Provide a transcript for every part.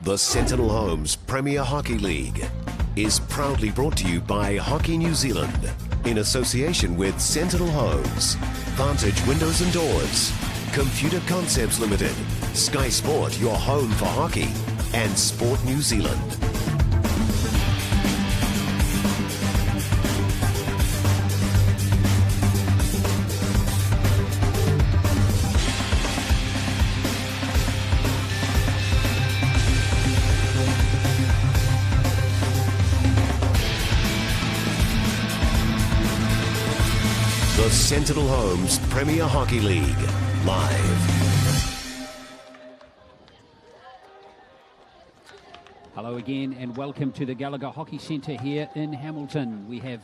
The Sentinel Homes Premier Hockey League is proudly brought to you by Hockey New Zealand in association with Sentinel Homes, Vantage Windows and Doors, Computer Concepts Limited, Sky Sport, your home for hockey, and Sport New Zealand. The Sentinel Homes Premier Hockey League, live. Hello again and welcome to the Gallagher Hockey Centre here in Hamilton. We have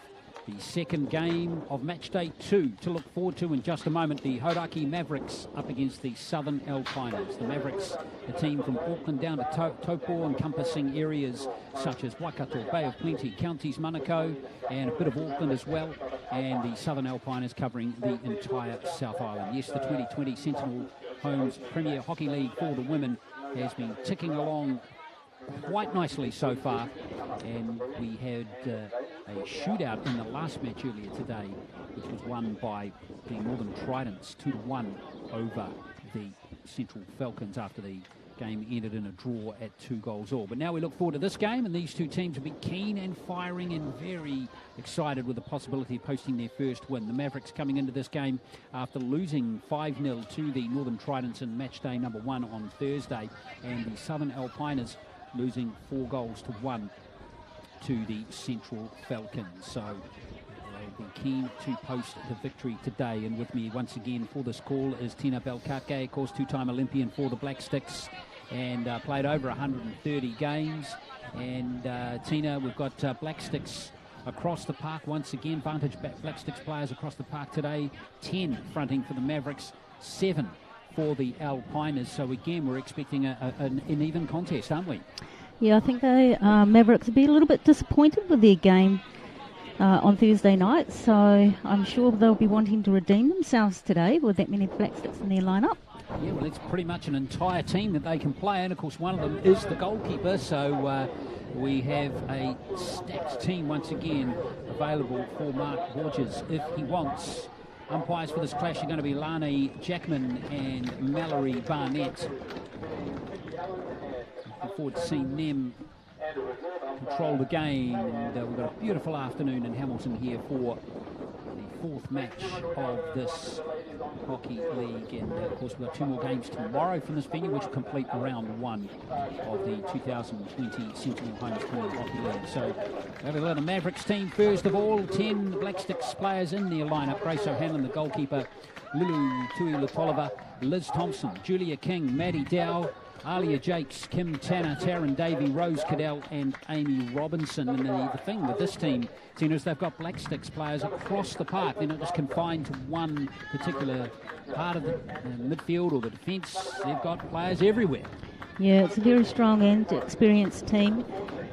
the second game of match day 2 to look forward to in just a moment. The Hauraki Mavericks up against the Southern Alpiners. The Mavericks, a team from Auckland down to Taupo, encompassing areas such as Waikato, Bay of Plenty, Counties Manukau, and a bit of Auckland as well. And the Southern Alpiners covering the entire South Island. Yes, the 2020 Sentinel Homes Premier Hockey League for the women has been ticking along quite nicely so far, and we had a shootout in the last match earlier today, which was won by the Northern Tridents 2-1 over the Central Falcons after the game ended in a draw at 2 goals all. But now we look forward to this game, and these two teams will be keen and firing and very excited with the possibility of posting their first win. The Mavericks coming into this game after losing 5-0 to the Northern Tridents in match day number 1 on Thursday, and the Southern Alpiners losing 4-1 to the Central Falcons. So they'll be keen to post the victory today. And with me once again for this call is Tina Belkake, of course, two-time Olympian for the Black Sticks, and played over 130 games. And Tina, we've got Black Sticks across the park once again. Vantage Black Sticks players across the park today. 10 fronting for the Mavericks, 7 for the Alpiners. So again, we're expecting an even contest, aren't we? Yeah, I think the Mavericks will be a little bit disappointed with their game on Thursday night, so I'm sure they'll be wanting to redeem themselves today with that many Black Sticks in their lineup. Yeah, well, it's pretty much an entire team that they can play, and of course one of them is the goalkeeper, so we have a stacked team once again available for Mark Borges if he wants. Umpires for this clash are going to be Lani Jackman and Mallory Barnett. Looking forward to seeing them control the game. And we've got a beautiful afternoon in Hamilton here for the 4th match of this Hockey League. And of course we've got 2 more games tomorrow from this venue, which will complete round 1 of the 2020 Sentinel Homes Premier Hockey League. So we have a little Mavericks team first of all. 10 Black Sticks players in their lineup. Grace O'Hanlon, the goalkeeper, Lulu Tui Lutolova, Liz Thompson, Julia King, Maddie Dow, Alia Jakes, Kim Tanner, Taryn Davey, Rose Cadell and Amy Robinson. And the thing with this team, Tina, is they've got Black Sticks players across the park. They're not just confined to one particular part of the midfield or the defence. They've got players everywhere. Yeah, it's a very strong and experienced team,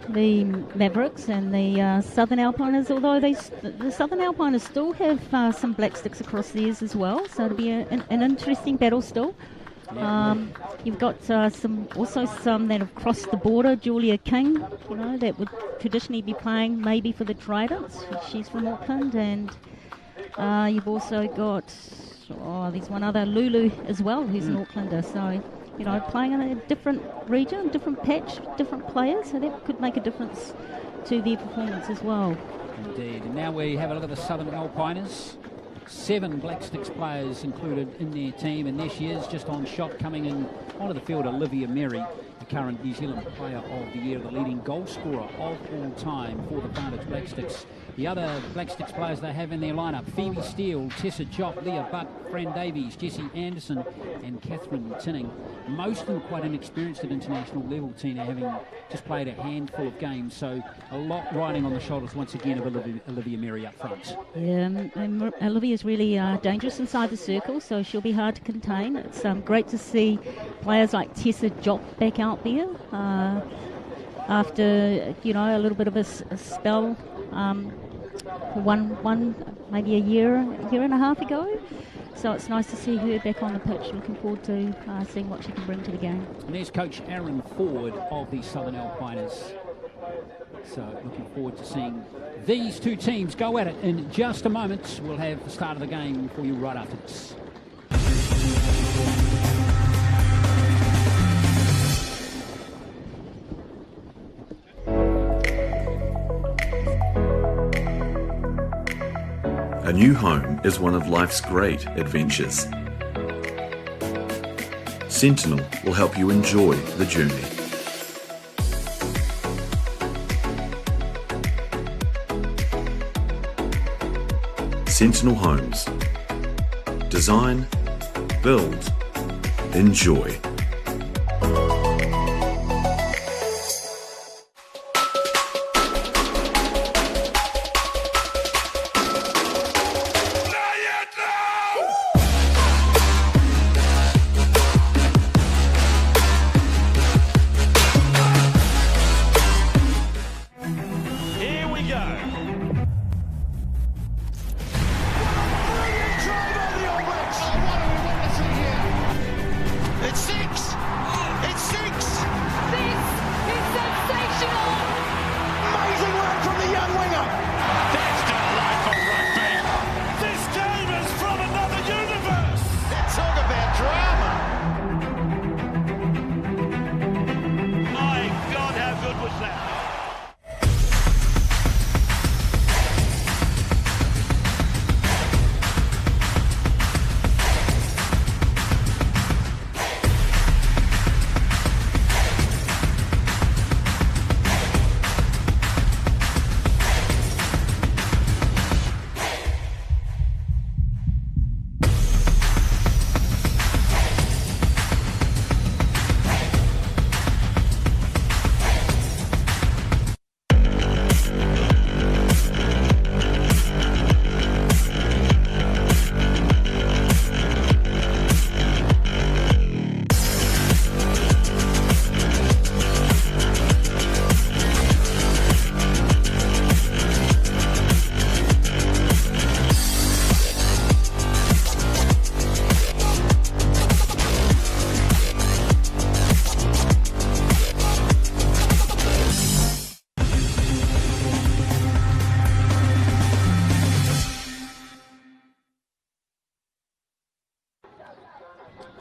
the Mavericks and the Southern Alpiners, although the Southern Alpiners still have some Black Sticks across theirs as well, so it'll be an interesting battle still. You've got some that have crossed the border. Julia King, that would traditionally be playing maybe for the Tridents. She's from Auckland, and you've also got there's one other, Lulu as well, who's an Aucklander. So playing in a different region, different patch, different players, so that could make a difference to their performance as well. Indeed. And now we have a look at the Southern Alpiners. 7 Black Sticks players included in their team, and there she is just on shot coming in onto the field, Olivia Merry, the current New Zealand Player of the Year, the leading goal scorer of all time for the Vantage Black Sticks. The other Black Sticks players they have in their lineup: Phoebe Steele, Tessa Jopp, Leah Buck, Fran Davies, Jessie Anderson and Catherine Tinning. Most of them quite inexperienced at international level, Tina, having just played a handful of games, so a lot riding on the shoulders once again of Olivia Merry up front. Yeah, and Olivia's really dangerous inside the circle, so she'll be hard to contain. It's great to see players like Tessa Jopp back out there after a little bit of a spell, one maybe a year and a half ago. So it's nice to see her back on the pitch. Looking forward to seeing what she can bring to the game. And there's Coach Aaron Ford of the Southern Alpiners. So looking forward to seeing these two teams go at it in just a moment. We'll have the start of the game for you right after this. A new home is one of life's great adventures. Sentinel will help you enjoy the journey. Sentinel Homes. Design, build, enjoy.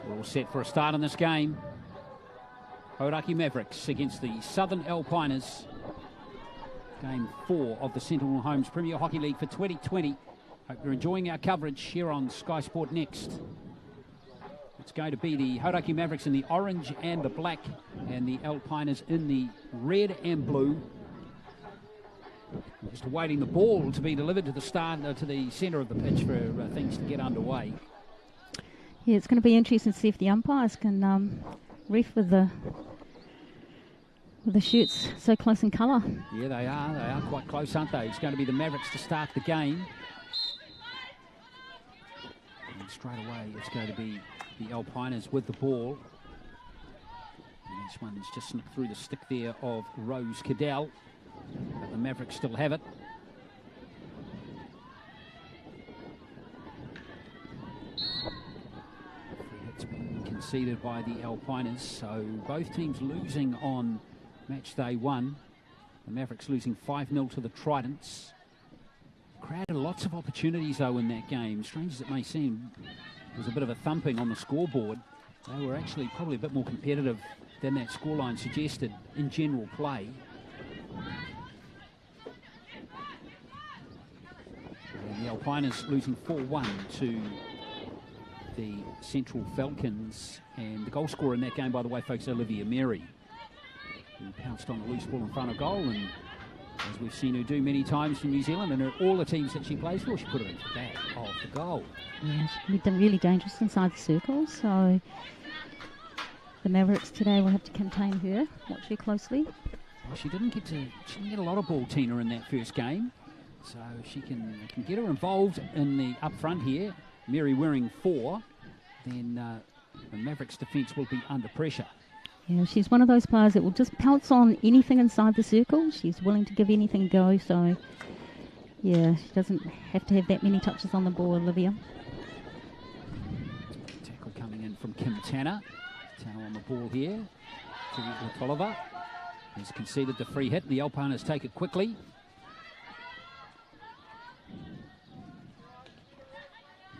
We're all set for a start in this game. Hauraki Mavericks against the Southern Alpiners. Game 4 of the Sentinel Homes Premier Hockey League for 2020. Hope you're enjoying our coverage here on Sky Sport Next. It's going to be the Hauraki Mavericks in the orange and the black, and the Alpiners in the red and blue. We're just awaiting the ball to be delivered to the centre of the pitch for things to get underway. Yeah, it's going to be interesting to see if the umpires can ref with the shirts so close in colour. Yeah, they are. They are quite close, aren't they? It's going to be the Mavericks to start the game. And straight away, it's going to be the Alpiners with the ball. And this one's just slipped through the stick there of Rose Cadell. But the Mavericks still have it. It's been conceded by the Alpiners, so both teams losing on match day 1. The Mavericks losing 5-0 to the Tridents. Created lots of opportunities though in that game. Strange as it may seem, there was a bit of a thumping on the scoreboard. They were actually probably a bit more competitive than that scoreline suggested in general play. And the Alpiners losing 4-1 to the Central Falcons, and the goal scorer in that game, by the way, folks, Olivia Mary, who pounced on the loose ball in front of goal, and as we've seen her do many times for New Zealand and all the teams that she plays for, she put it into the back of the goal. Yeah, she's been really dangerous inside the circle, so the Mavericks today will have to contain her. Watch her closely. Well, she didn't get a lot of ball, Tina, in that first game, so she can get her involved in the up front here. Mary wearing 4, then the Mavericks defence will be under pressure. Yeah, she's one of those players that will just pounce on anything inside the circle. She's willing to give anything a go, so yeah, she doesn't have to have that many touches on the ball, Olivia. Tanner. Tanner on the ball here. To Oliver. He's conceded the free hit. The Alpiners take it quickly.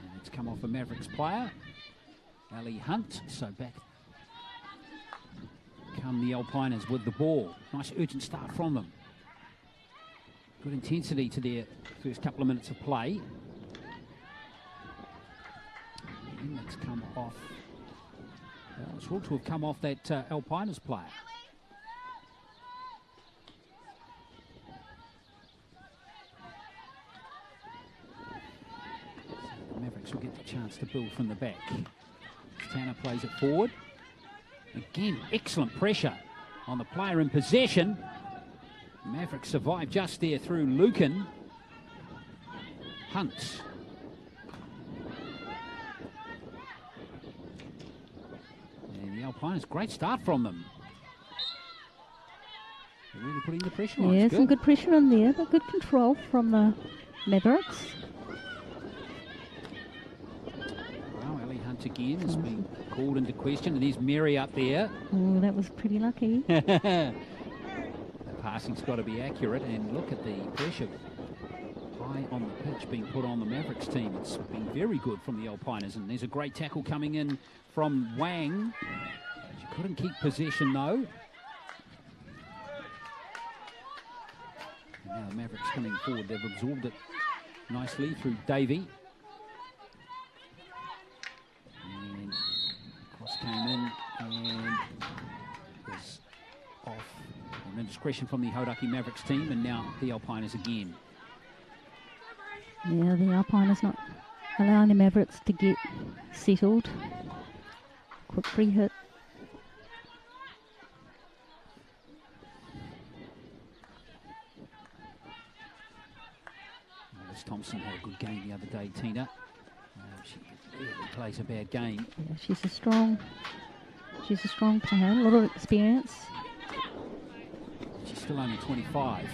And it's come off a Mavericks player. Ali Hunt. So back come the Alpiners with the ball. Nice urgent start from them. Good intensity to their first couple of minutes of play. And that's come off. Well, it's ruled to have come off that Alpiners player. So the Mavericks will get the chance to build from the back. Tanner plays it forward. Again, excellent pressure on the player in possession. Mavericks survive just there through Lucan. Hunt. And the Alpiners, great start from them. They're really putting the pressure on. Yeah, some good pressure in there, but good control from the Mavericks. Well, Ali Hunt again has been called into question, and there's Mary up there. Oh, that was pretty lucky. The passing's got to be accurate, and look at the pressure high on the pitch being put on the Mavericks team. It's been very good from the Alpiners, and there's a great tackle coming in from Wang. She couldn't keep possession though. And now the Mavericks coming forward. They've absorbed it nicely through Davey. And cross came in and was off. An indiscretion from the Hauraki Mavericks team, and now the Alpiners again. Yeah, the Alpiners not allowing the Mavericks to get settled. Quick free hit. Alice Thompson had a good game the other day, Tina. She really plays a bad game. Yeah, she's a strong player, a lot of experience. She's still only 25.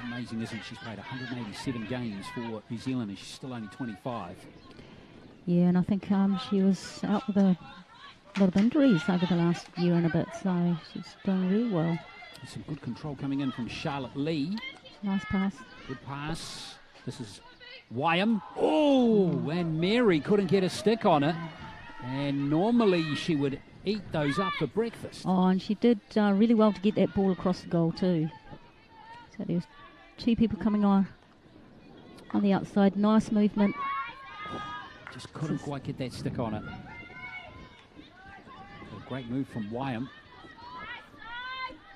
Amazing, isn't it? She's played 187 games for New Zealand, and she's still only 25. Yeah, and I think she was out with a lot of injuries over the last year and a bit, so she's doing really well. There's some good control coming in from Charlotte Lee. Nice pass. Good pass. This is Wyam. Oh, and Mary couldn't get a stick on it. And normally she would eat those up for breakfast. Oh, and she did really well to get that ball across the goal too. So there's two people coming on the outside. Nice movement. Just couldn't quite get that stick on it. A great move from Wyam.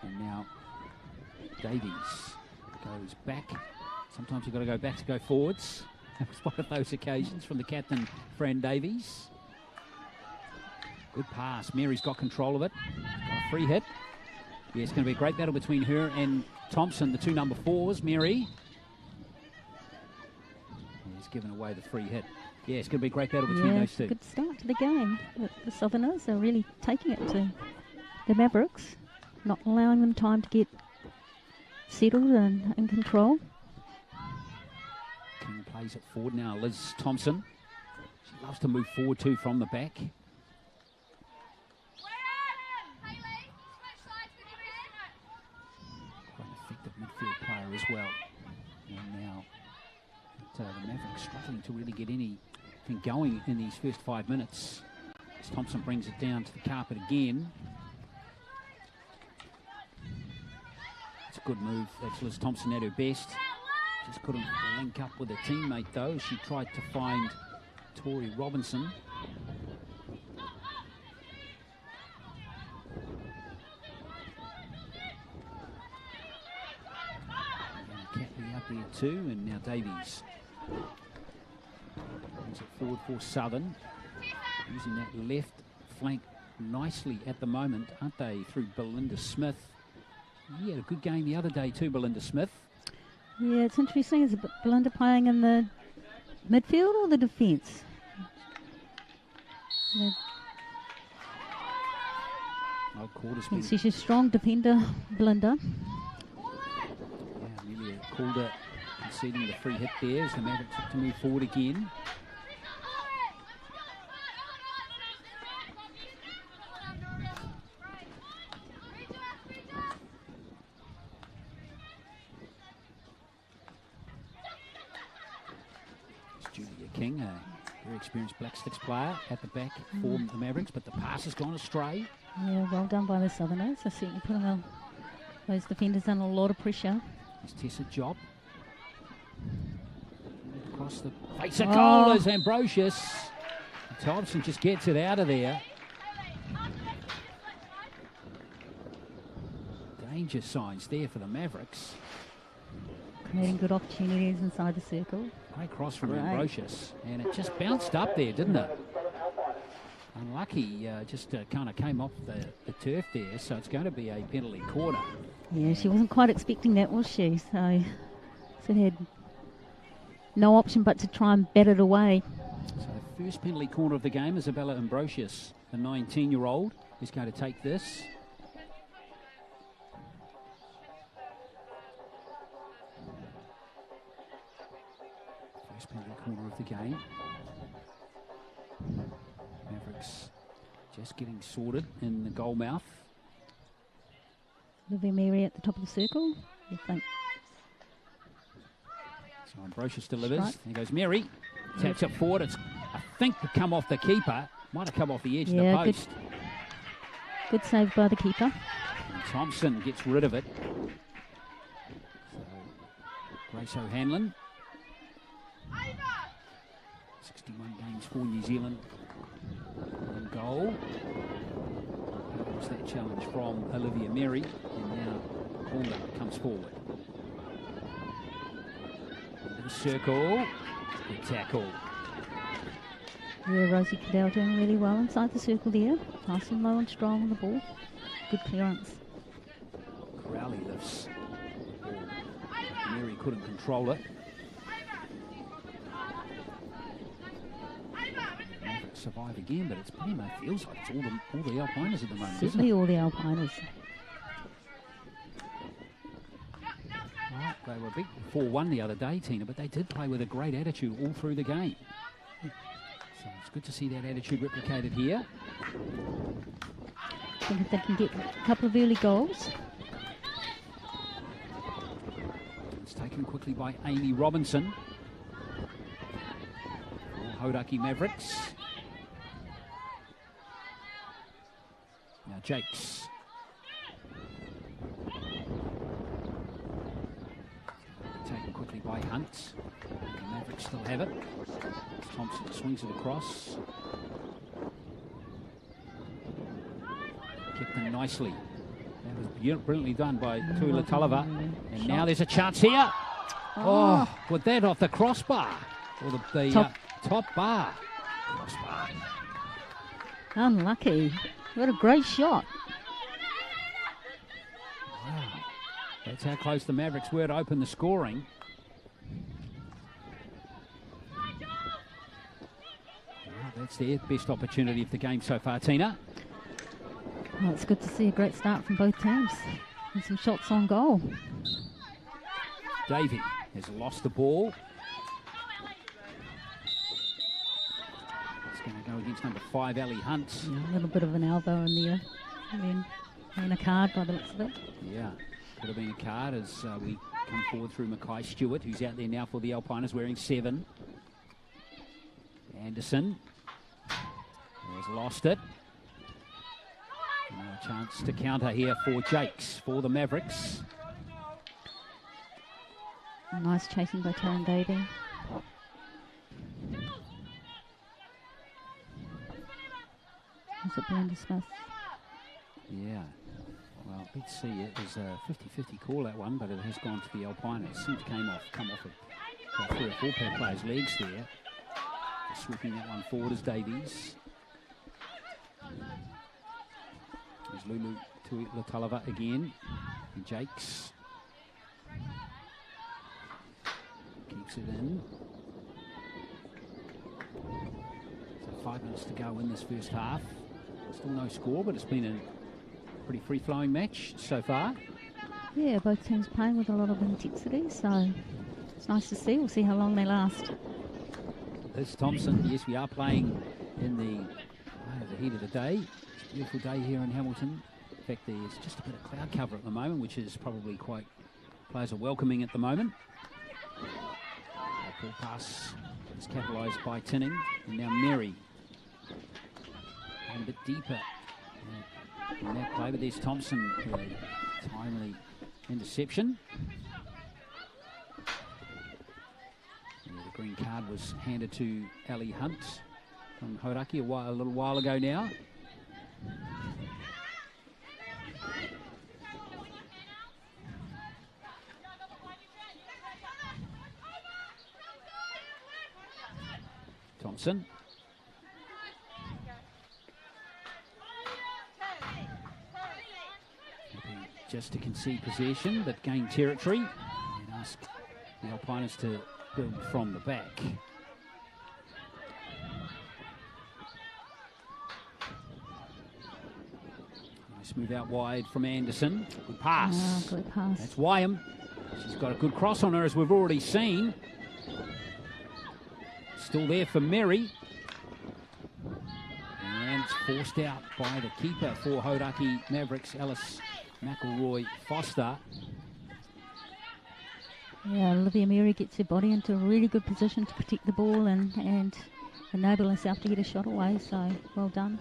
And now Davies goes back. Sometimes you've got to go back to go forwards. That was one of those occasions from the captain, Fran Davies. Good pass. Mary's got control of it. Got a free hit. Yeah, it's going to be a great battle between her and Thompson, the two number 4s. Mary. He's given away the free hit. Yeah, it's going to be a great battle between those two. Good start to the game. The Southerners are really taking it to the Mavericks, not allowing them time to get settled and in control. King plays it forward now. Liz Thompson. She loves to move forward too from the back. Quite an effective midfield player as well. And now the Mavericks struggling to really get anything going in these first 5 minutes. As Thompson brings it down to the carpet again. It's a good move. That's Liz Thompson at her best. Just couldn't link up with her teammate though. She tried to find Tori Robinson. And Catley up here too, and now Davies. Brings it forward for Southern. Using that left flank nicely at the moment, aren't they, through Belinda Smith. He had a good game the other day too, Belinda Smith. Yeah, it's interesting. Is Belinda playing in the midfield or the defence? She's a strong defender, Belinda. Yeah, Amelia Calder conceding the free hit there as the Mavericks have to move forward again. Julia King, a very experienced Black Sticks player at the back for the Mavericks, but the pass has gone astray. Yeah, well done by the Southerners. They're certainly putting those defenders under a lot of pressure. It's Tessa Job. Across the face of goal is Ambrosius. Thompson just gets it out of there. Danger signs there for the Mavericks. Creating good opportunities inside the circle. Great cross from Ambrosius, and it just bounced up there, didn't it? Unlucky, just kind of came off the turf there, so it's going to be a penalty corner. Yeah, she wasn't quite expecting that, was she? So it had no option but to try and bat it away. So the first penalty corner of the game, Isabella Ambrosius, the 19-year-old, is going to take this. First penalty corner of the game. Mavericks just getting sorted in the goal mouth. Olivia Mary at the top of the circle, I think. So Ambrosius delivers. Right. There goes Mary. Taps it forward. It's, I think, to come off the keeper. Might have come off the edge of the post. Good save by the keeper. And Thompson gets rid of it. So Grace O'Hanlon. 61 games for New Zealand. And goal. That was that challenge from Olivia Mary. And now Horner comes forward. Into the circle. Good tackle. Yeah, Rosie Cadell doing really well inside the circle there. Nice and low and strong on the ball. Good clearance. Crowley lifts the ball. Mary couldn't control it. Mavericks survive again, but it's pretty much feels like it's all the Alpiners at the moment. Certainly all the Alpiners. Right, they were beat 4-1 the other day, Tina, but they did play with a great attitude all through the game. So it's good to see that attitude replicated here. I think if they can get a couple of early goals. It's taken quickly by Amy Robinson. Hauraki Mavericks. Now Jakes. Taken quickly by Hunt. The Mavericks still have it. Thompson swings it across. Kept them nicely. That was brilliantly done by Tuila Tulliver. And now there's a chance here. Oh, with that off the crossbar. Or the top bar. Crossbar. Unlucky. What a great shot. Wow. That's how close the Mavericks were to open the scoring. Well, that's their best opportunity of the game so far, Tina. Well, it's good to see a great start from both teams. And some shots on goal. Davey has lost the ball. It's going to go against number 5, Ali Hunt. Yeah, a little bit of an elbow in there. And a card by the looks of it. Yeah, could have been a card as we come forward through Mackay Stewart, who's out there now for the Alpiners wearing 7. Anderson has lost it. Now a chance to counter here for Jakes, for the Mavericks. Nice chasing by Taryn Davey. Is it being discussed? Yeah. Well, let's see. It was a 50-50 call, that one, but it has gone to the Alpiners. Seems to come off of 3 or 4 pair players' legs there. Sweeping that one forward is Davies. There's Lulu Tulliver again. And Jakes. Keeps it in. So 5 minutes to go in this first half. Still no score, but it's been a pretty free-flowing match so far. Yeah, both teams playing with a lot of intensity, so it's nice to see. We'll see how long they last. There's Thompson. Yes, we are playing in the heat of the day. It's a beautiful day here in Hamilton. In fact, there's just a bit of cloud cover at the moment, which is probably players are welcoming at the moment. Ball pass It's capitalised by Tinning, and now Merry. And a bit deeper in that play, but there's Thompson with a timely interception. Yeah, the green card was handed to Ali Hunt from Hauraki a little while ago now. Thompson. Just to concede possession, but gain territory and ask the Alpiners to build from the back. Nice move out wide from Anderson. Good pass. Oh, good pass. That's Wyam. She's got a good cross on her, as we've already seen. Still there for Merry. And it's forced out by the keeper for Hauraki Mavericks, Alice McElroy Foster. Yeah, Olivia Merry gets her body into a really good position to protect the ball and enable herself to get a shot away, so well done.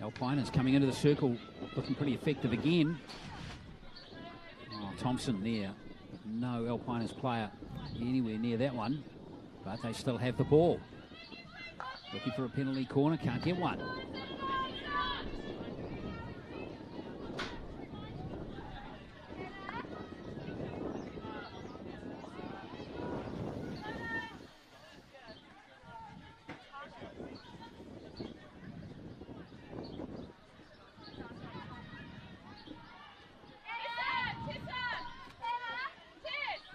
Alpiners coming into the circle, looking pretty effective again. Oh, Thompson there. No Alpiners player anywhere near that one, but they still have the ball. Looking for a penalty corner, can't get one.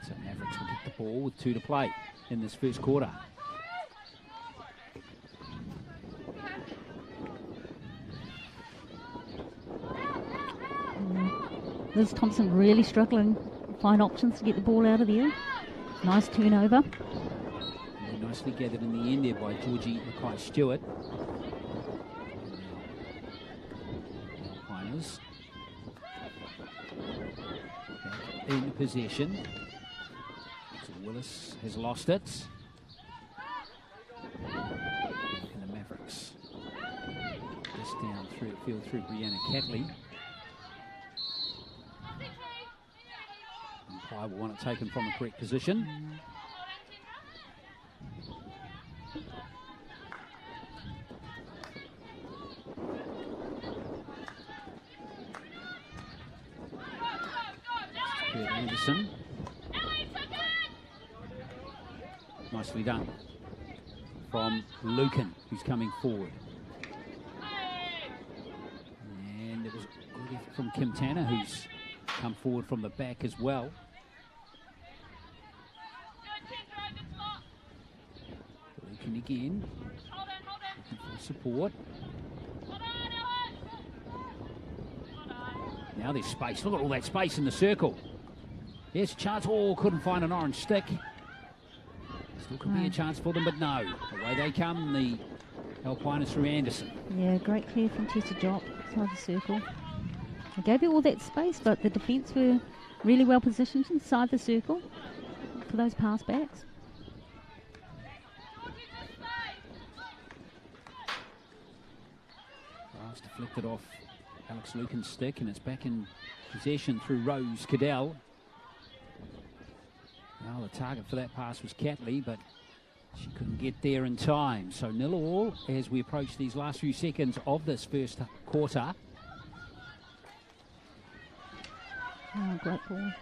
So Mavericks will get the ball with 2 to play in this first quarter. Liz Thompson really struggling to find options to get the ball out of there. Nice turnover. And nicely gathered in the end there by Georgie Mackay-Stewart. Alpiners back in possession. So Willis has lost it. And the Mavericks just down through the field through Brianna Catley. Umpire will want it taken from the correct position. Anderson. Nicely done from Lucan, who's coming forward. And it was a good effort from Kim Tanner, who's come forward from the back as well. Lucan again, looking for support. Now there's space. Look at all that space in the circle. Yes, chance. Oh, couldn't find an orange stick. Still could be a chance for them, but no. Away they come, the Alpiners through Anderson. Yeah, great clear from Tessa Jock inside the circle. They gave you all that space, but the defence were really well positioned inside the circle for those pass backs. Pass deflected off Alex Lucan's stick, and it's back in possession through Rose Cadell. Well, the target for that pass was Catley, but she couldn't get there in time. So 0-all as we approach these last few seconds of this first quarter. Oh, great ball.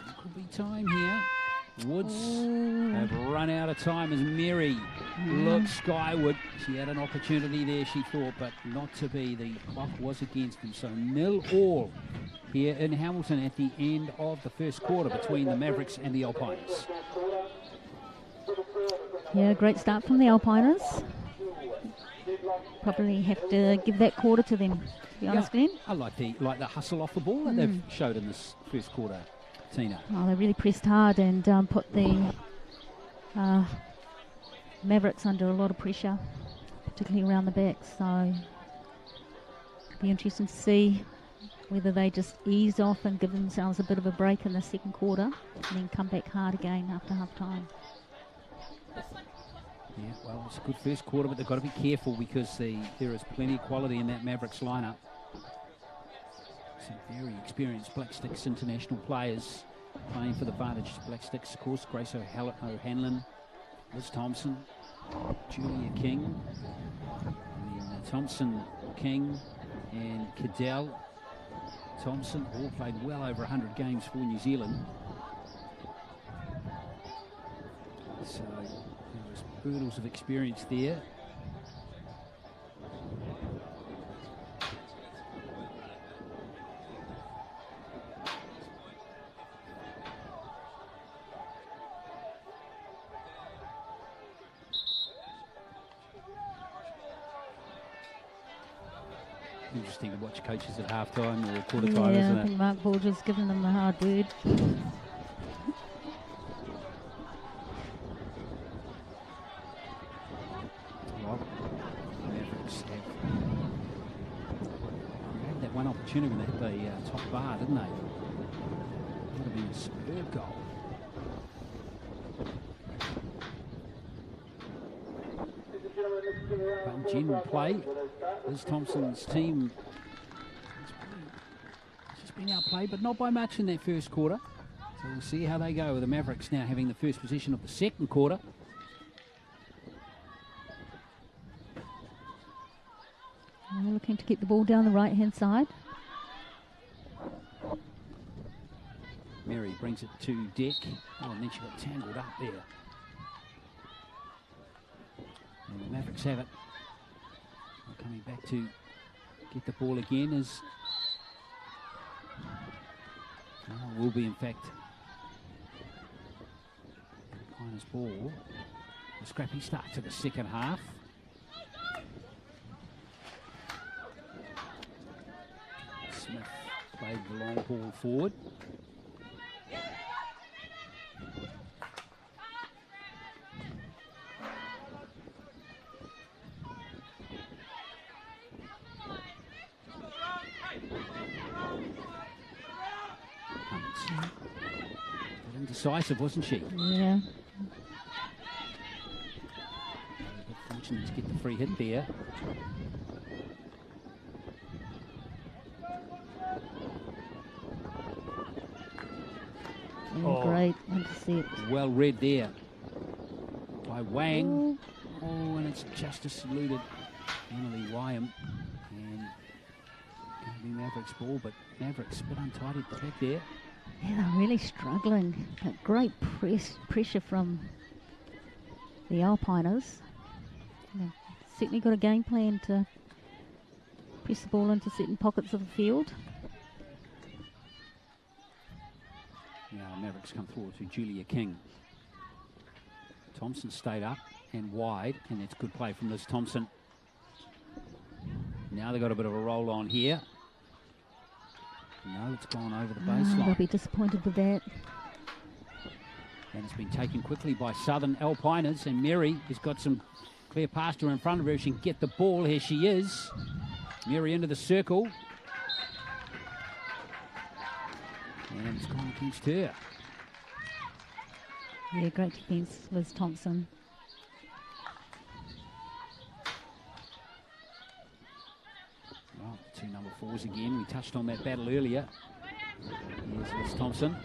Still could be time here. Woods have run out of time as Merry looks skyward. She had an opportunity there, she thought, but not to be. The clock was against them. So 0-all here in Hamilton at the end of the first quarter between the Mavericks and the Alpiners. Yeah, great start from the Alpiners. Probably have to give that quarter to them, to be honest, Glenn. I like the hustle off the ball that they've showed in this first quarter, Tina. Oh, they really pressed hard and put the Mavericks under a lot of pressure, particularly around the back. So it'll be interesting to see whether they just ease off and give themselves a bit of a break in the second quarter and then come back hard again after half time. Yeah, well, it's a good first quarter, but they've got to be careful because there is plenty of quality in that Mavericks lineup. Some very experienced Black Sticks international players playing for the Vantage Black Sticks, of course. Grace O'Hanlon, Liz Thompson, Julia King, and then Thompson, King, and Cadell. Thompson all played well over 100 games for New Zealand. So there was hurdles of experience there. Interesting to watch coaches at halftime or quarter time, isn't it? I think Mark Borger's given them the hard word. Well, the Mavericks had that one opportunity when they hit the top bar, didn't they? Would have been a superb goal. But in general play, Liz Thompson's team has just been outplayed, but not by much in that first quarter. So we'll see how they go with the Mavericks now having the first possession of the second quarter. We're looking to keep the ball down the right-hand side. Mary brings it to Deck. Oh, and then she got tangled up there. And the Mavericks have it. They're coming back to get the ball again as will be in fact Alpiners ball. A scrappy start to the second half. Smith played the long ball forward. Indecisive, wasn't she? Yeah. But fortunate to get the free hit there. Oh, great intercept. Well read there by Wang. Oh, and it's just eluded Emily Wyam. And going to be Mavericks ball, but Mavericks a bit untidy at the back there. Yeah, they're really struggling. But great pressure from the Alpiners. They've certainly got a game plan to press the ball into certain pockets of the field. Now Mavericks come forward to Julia King. Thompson stayed up and wide, and it's good play from Liz Thompson. Now they've got a bit of a roll on here. No, it's gone over the baseline. They'll be disappointed with that. And it's been taken quickly by Southern Alpiners, and Mary has got some clear pass to her in front of her. She can get the ball. Here she is. Mary into the circle. And it's gone against her. Yeah, great defence, Liz Thompson. Well, two number fours again. We touched on that battle earlier. Here's Liz Thompson.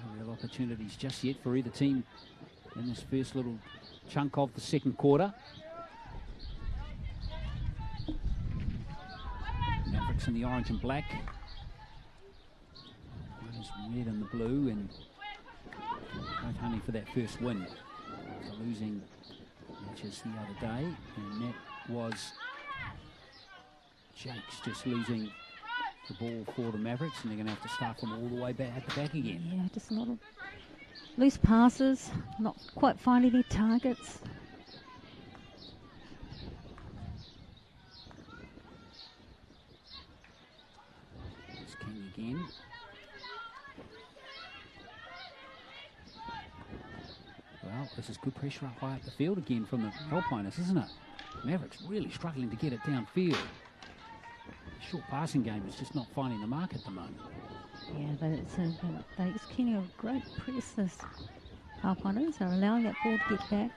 No real opportunities just yet for either team in this first little chunk of the second quarter. Mavericks in the orange and black. One is red and the blue, and both hunting for that first win. After losing matches the other day, and that was Jakes just losing the ball for the Mavericks, and they're going to have to start from all the way back at the back again. Yeah, just a lot of loose passes, not quite finding their targets. It's King again. Well, This is good pressure up high up the field again from the Alpiners, isn't it? Mavericks really struggling to get it downfield. The short passing game is just not finding the mark at the moment. Yeah, but they're executing a great press, this Alpiners. They're allowing that ball to get back.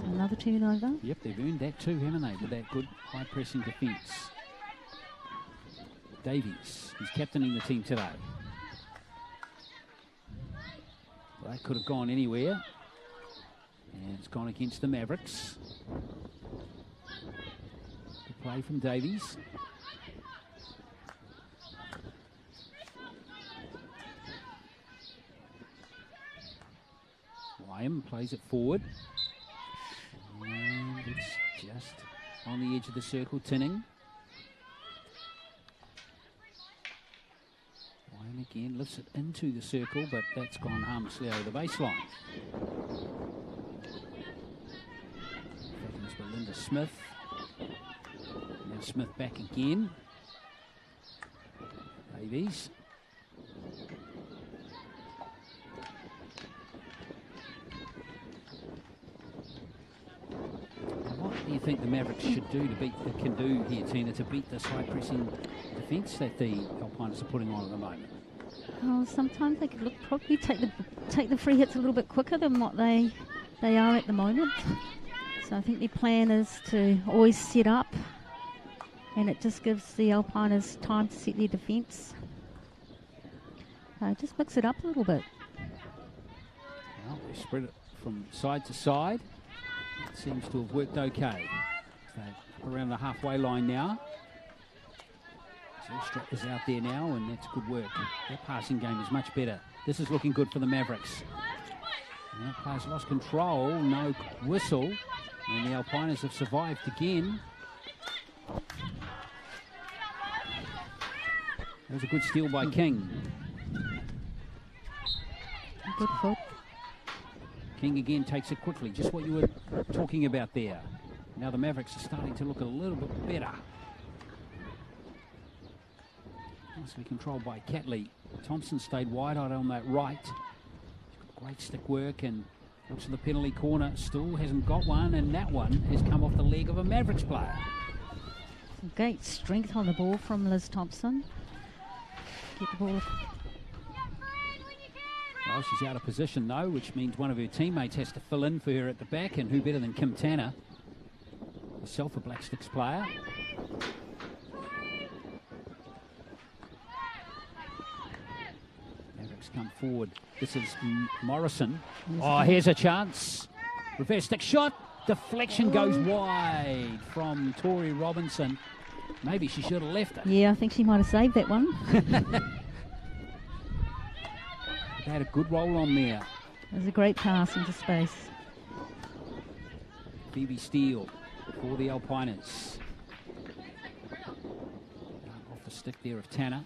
Another turnover. Yep, they've earned that too, haven't they, with that good high pressing defence. Davies, he's captaining the team today. Well, that could have gone anywhere. And it's gone against the Mavericks. Good play from Davies. Wyam plays it forward. And it's just on the edge of the circle, Tinning. Wyam again lifts it into the circle, but that's gone harmlessly over the baseline. That is Belinda Smith. Now Smith back again. Davies. What do you think the Mavericks should do can do here, Tina, to beat this high pressing defence that the Alpiners are putting on at the moment? Oh, sometimes they could probably take the free hits a little bit quicker than what they are at the moment. So I think their plan is to always set up, and it just gives the Alpiners time to set their defence. Just mix it up a little bit. Well, they spread it from side to side. It seems to have worked okay. So around the halfway line now. Zylstra is out there now, and that's good work. Their passing game is much better. This is looking good for the Mavericks. And that player's lost control, no whistle, and the Alpiners have survived again. That was a good steal by King. Good foot. King again takes it quickly, just what you were talking about there. Now the Mavericks are starting to look a little bit better. Nicely controlled by Catley. Thompson stayed wide-eyed on that right. She's got great stick work and looks at the penalty corner. Still hasn't got one, and that one has come off the leg of a Mavericks player. Some great strength on the ball from Liz Thompson. Get the ball. Well, she's out of position though, which means one of her teammates has to fill in for her at the back, and who better than Kim Tanner, herself a Black Sticks player. Mavericks come forward. This is Morrison. Oh, here's a chance. Reverse stick shot. Deflection goes wide from Tori Robinson. Maybe she should have left it. Yeah, I think she might have saved that one. They had a good roll on there. It was a great pass into space. Phoebe Steele for the Alpiners. Off the stick there of Tanner.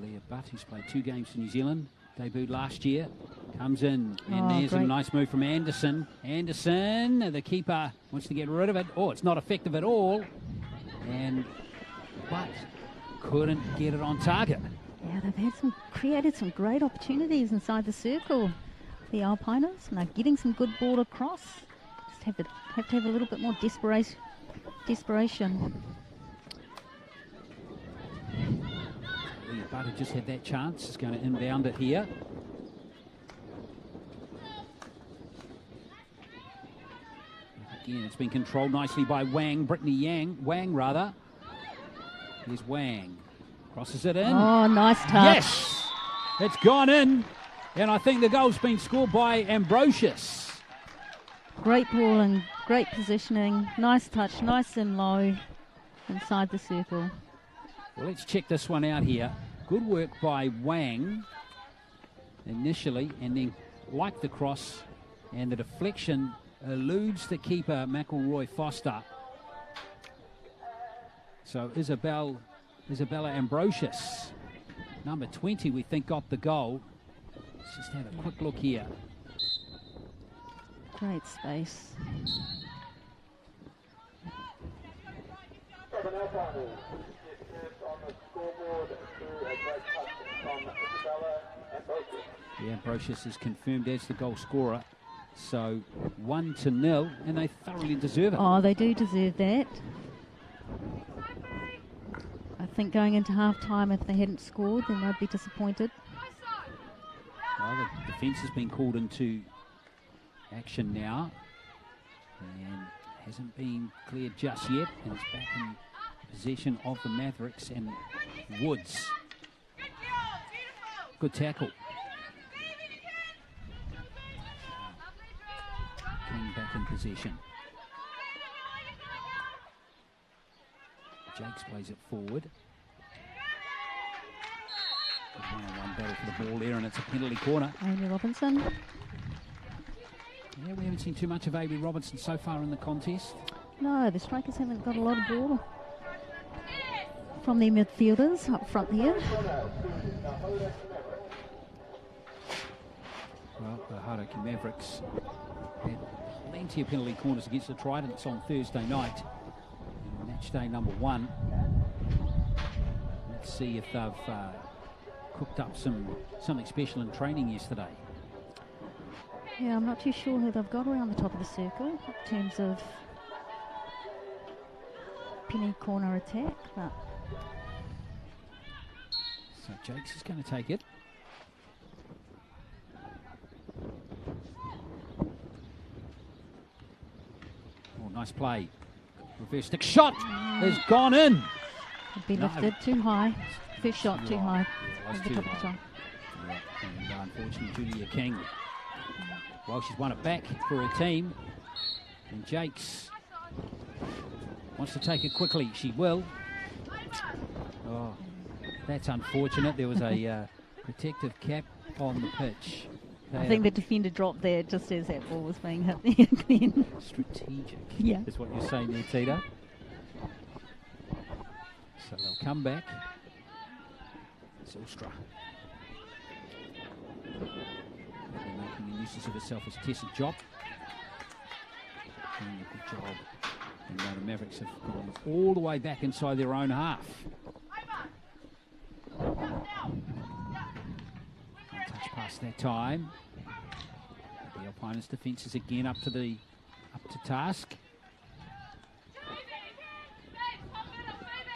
Leah Butt, who's played 2 games for New Zealand, debuted last year, comes in, and there's a nice move from Anderson. Anderson, the keeper wants to get rid of it. Oh, it's not effective at all. But couldn't get it on target. Yeah, they've created some great opportunities inside the circle, the Alpiners, and they're getting some good ball across. Just have to have a little bit more desperation. Leah Butter just had that chance. Is going to inbound it here. Again, it's been controlled nicely by Wang rather. Here's Wang. Crosses it in. Oh, nice touch. Yes! It's gone in. And I think the goal's been scored by Ambrosius. Great ball and great positioning. Nice touch, nice and low inside the circle. Well, let's check this one out here. Good work by Wang initially, and then like the cross, and the deflection eludes the keeper, McElroy Foster. So Isabella Ambrosius, number 20, we think got the goal. Let's just have a quick look here. Great space. Yeah, Brocious is confirmed as the goal scorer. So 1-0, and they thoroughly deserve it. Oh, they do deserve that. I think going into half-time, if they hadn't scored, then they'd be disappointed. Well, the defence has been called into action now, and hasn't been cleared just yet, and it's back in possession of the Mavericks and Woods. Good tackle. King back in possession. Jakes plays it forward. Good one-on-one battle for the ball there, and it's a penalty corner. Amy Robinson. Yeah, we haven't seen too much of Amy Robinson so far in the contest. No, the strikers haven't got a lot of ball from their midfielders up front there. Well, the Hauraki Mavericks had plenty of penalty corners against the Tridents on Thursday night. Match day number 1. Let's see if they've cooked up something special in training yesterday. Yeah, I'm not too sure who they've got around the top of the circle in terms of penny corner attack, but so Jakes is going to take it. Oh, nice play. Reverse stick shot has gone in. it'd be lifted too high. First shot too high. Yeah, it was Over the too top of the high. shot. Yeah, and unfortunately, Julia King, well, she's won it back for her team. And Jakes wants to take it quickly. She will. Oh, that's unfortunate. There was a protective cap on the pitch. I think the defender dropped there just as that ball was being hit then. Strategic, Yeah. is what you're saying there, Tita. So they'll come back. Zylstra. Making a nuisance of herself as Tessa Job. Doing a good job. And now the Mavericks have gone all the way back inside their own half. Touch pass that time. The Alpiners defence is again up to task.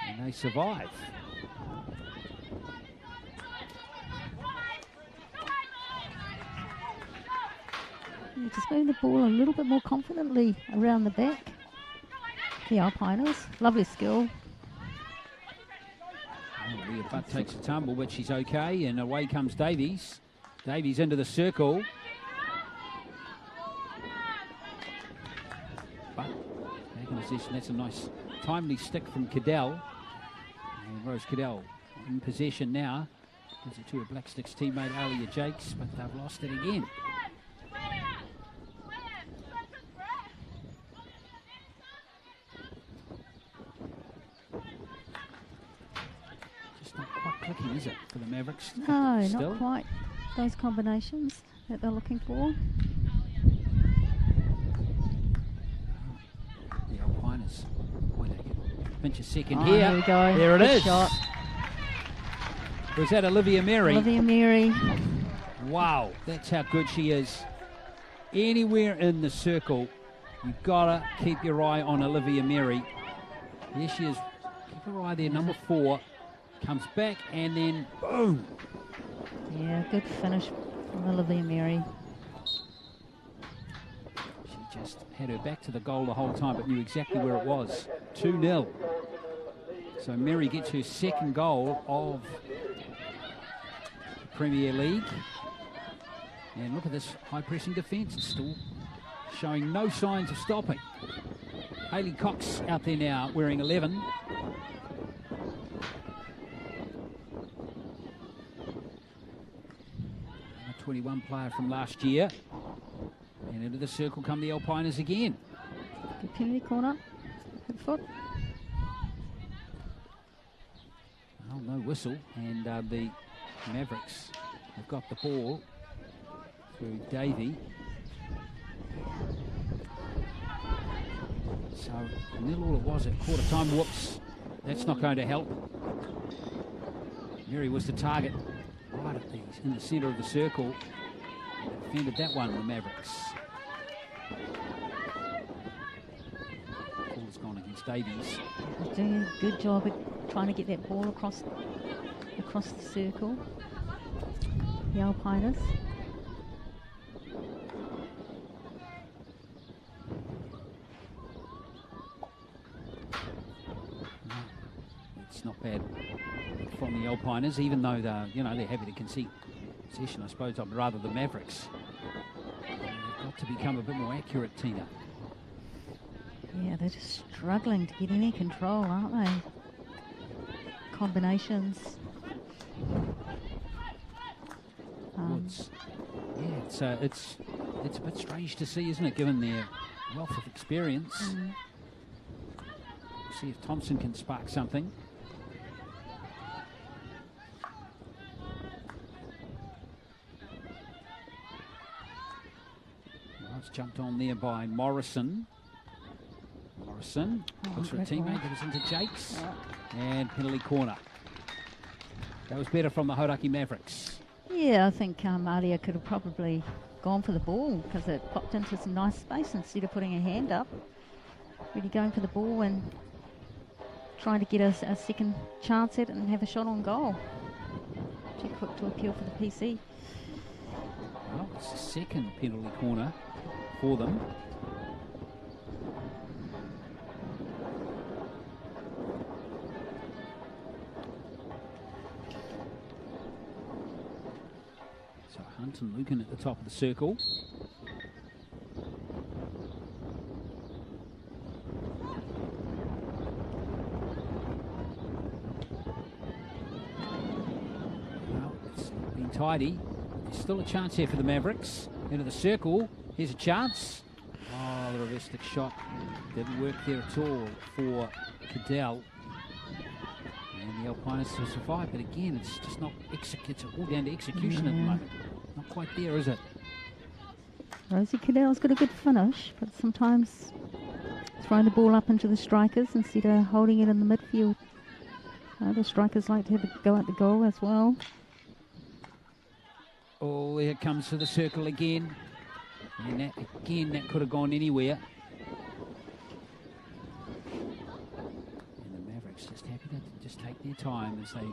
And they survive. Yeah, just moving the ball a little bit more confidently around the back. The Alpiners, lovely skill. Oh, Leah Butt takes a tumble, but she's okay, and away comes Davies. Davies into the circle. But back in possession, that's a nice timely stick from Cadell. And Rose Cadell in possession now. Gives it to her Black Sticks teammate Alia Jakes, but they've lost it again. Just not quite clicking, is it, for the Mavericks? No, Still? not quite those combinations that they're looking for. The Alpiners. Boy, they can pinch a second Oh, here. here we go. There it Good is. shot. Was that Olivia Mary? Olivia Mary. Wow, that's how good she is. Anywhere in the circle, you've got to keep your eye on Olivia Mary. There she is. Keep your eye there, number 4. Comes back and then boom. Yeah, good finish from Olivia Mary. She just had her back to the goal the whole time, but knew exactly where it was. 2-0. So Mary gets her second goal of the Premier League. And look at this high-pressing defence. It's still showing no signs of stopping. Hayley Cox out there now wearing 11. 21 player from last year. And into the circle come the Alpiners again. Good penalty corner. Good foot. Oh, no whistle. And the Mavericks have got the ball through Davey. So nil all it was at quarter time. Whoops. that's not going to help. Mary was the target right at in the centre of the circle. Defended that one, the Mavericks. Ball's gone against Davies. They're doing a good job at trying to get that ball across the circle. The Alpiners. It's not bad from the Alpiners, even though they're happy to concede possession. I suppose I'd rather the Mavericks. They've got to become a bit more accurate, Tina. Yeah, they're just struggling to get any control, aren't they? Combinations. It's a bit strange to see, isn't it, given their wealth of experience. See if Thompson can spark something. Well, it's jumped on there by Morrison. Looks for a teammate that was into Jakes. And penalty corner. That was better from the Hauraki Mavericks. Yeah, I think Alia could have probably gone for the ball because it popped into some nice space instead of putting a hand up. Really going for the ball and trying to get a second chance at it and have a shot on goal. Too quick to appeal for the PC. Well, it's the second penalty corner for them. So Hunt and Lucan at the top of the circle. Well, it's been tidy. There's still a chance here for the Mavericks. Into the circle. Here's a chance. Oh, the reverse stick shot didn't work there at all for Cadell. And the Alpiners to survive, but again, it's just not, it's all down to execution at the moment. Not quite there, is it? Rosie Cadell's got a good finish, but sometimes throwing the ball up into the strikers instead of holding it in the midfield. The strikers like to have a go at the goal as well. Oh, here it comes to the circle again. And that could have gone anywhere. And the Mavericks just happy to just take their time as they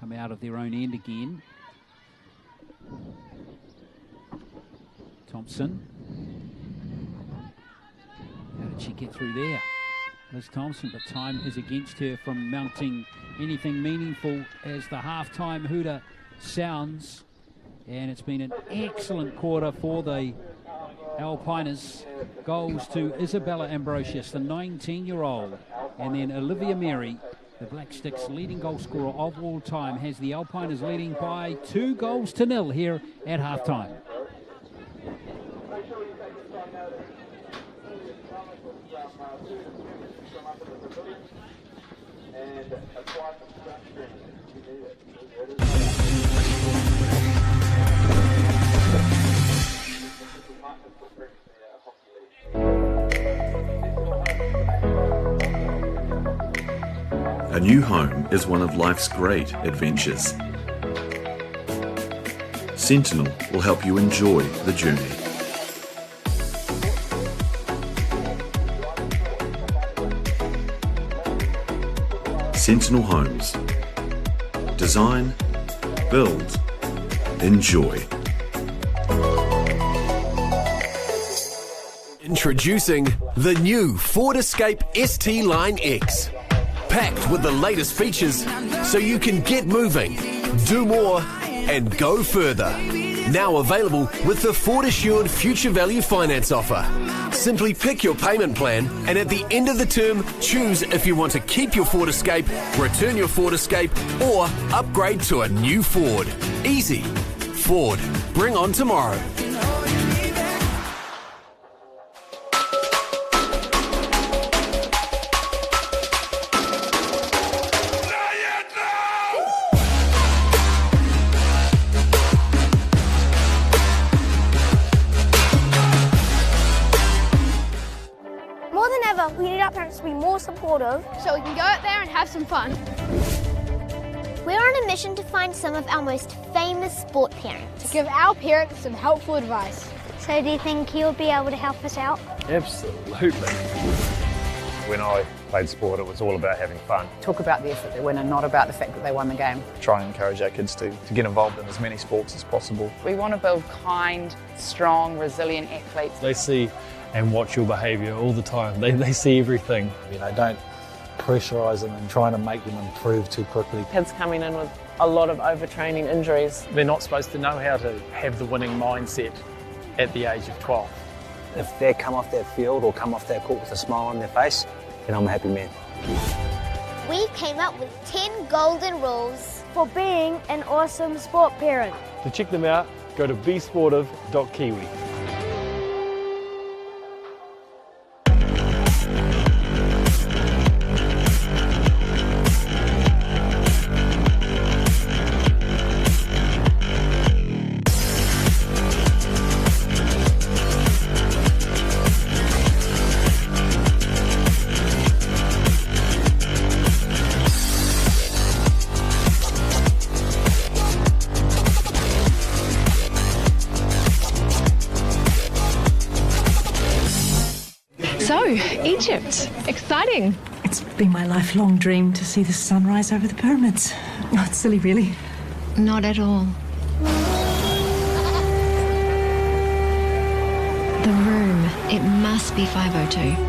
come out of their own end again. Thompson. How did she get through there? Liz Thompson, but time is against her from mounting anything meaningful as the half-time hooter sounds. And it's been an excellent quarter for the Alpiners. Goals to Isabella Ambrosius, the 19-year-old, and then Olivia Mary, the Black Sticks leading goal scorer of all time, has the Alpiners leading by 2-0 here at halftime. A new home is one of life's great adventures. Sentinel will help you enjoy the journey. Sentinel Homes. Design, build, enjoy. Introducing the new Ford Escape ST Line X. Packed with the latest features so you can get moving, do more, and go further. Now available with the Ford Assured Future Value Finance offer. Simply pick your payment plan and at the end of the term, choose if you want to keep your Ford Escape, return your Ford Escape, or upgrade to a new Ford. Easy. Ford. Bring on tomorrow. We need our parents to be more supportive, so we can go out there and have some fun. We're on a mission to find some of our most famous sport parents. To give our parents some helpful advice. So do you think you'll be able to help us out? Absolutely. When I played sport, it was all about having fun. Talk about the effort they win and not about the fact that they won the game. Try and encourage our kids to get involved in as many sports as possible. We want to build kind, strong, resilient athletes. They see and watch your behaviour all the time. They see everything. Don't pressurise them and trying to make them improve too quickly. Kids coming in with a lot of overtraining injuries. They're not supposed to know how to have the winning mindset at the age of 12. If they come off that field or come off that court with a smile on their face, then I'm a happy man. We came up with 10 golden rules for being an awesome sport parent. To check them out, go to besportive.kiwi. So, Egypt, exciting. It's been my lifelong dream to see the sunrise over the pyramids. Oh, it's silly, really. Not at all. The room, it must be 502.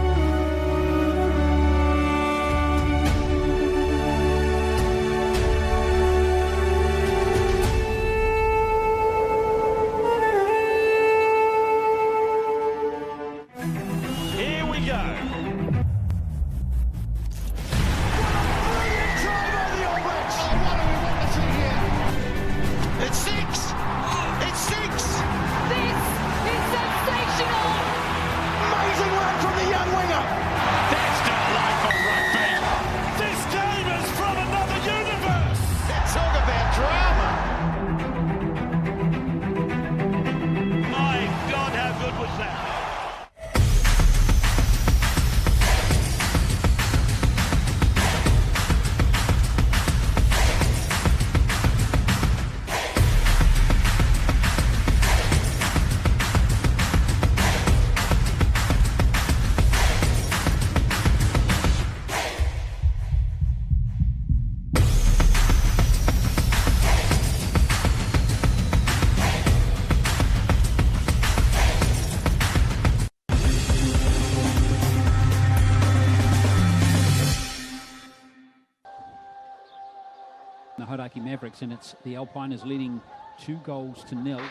The Hauraki Mavericks, and it's the Alpiners leading 2-0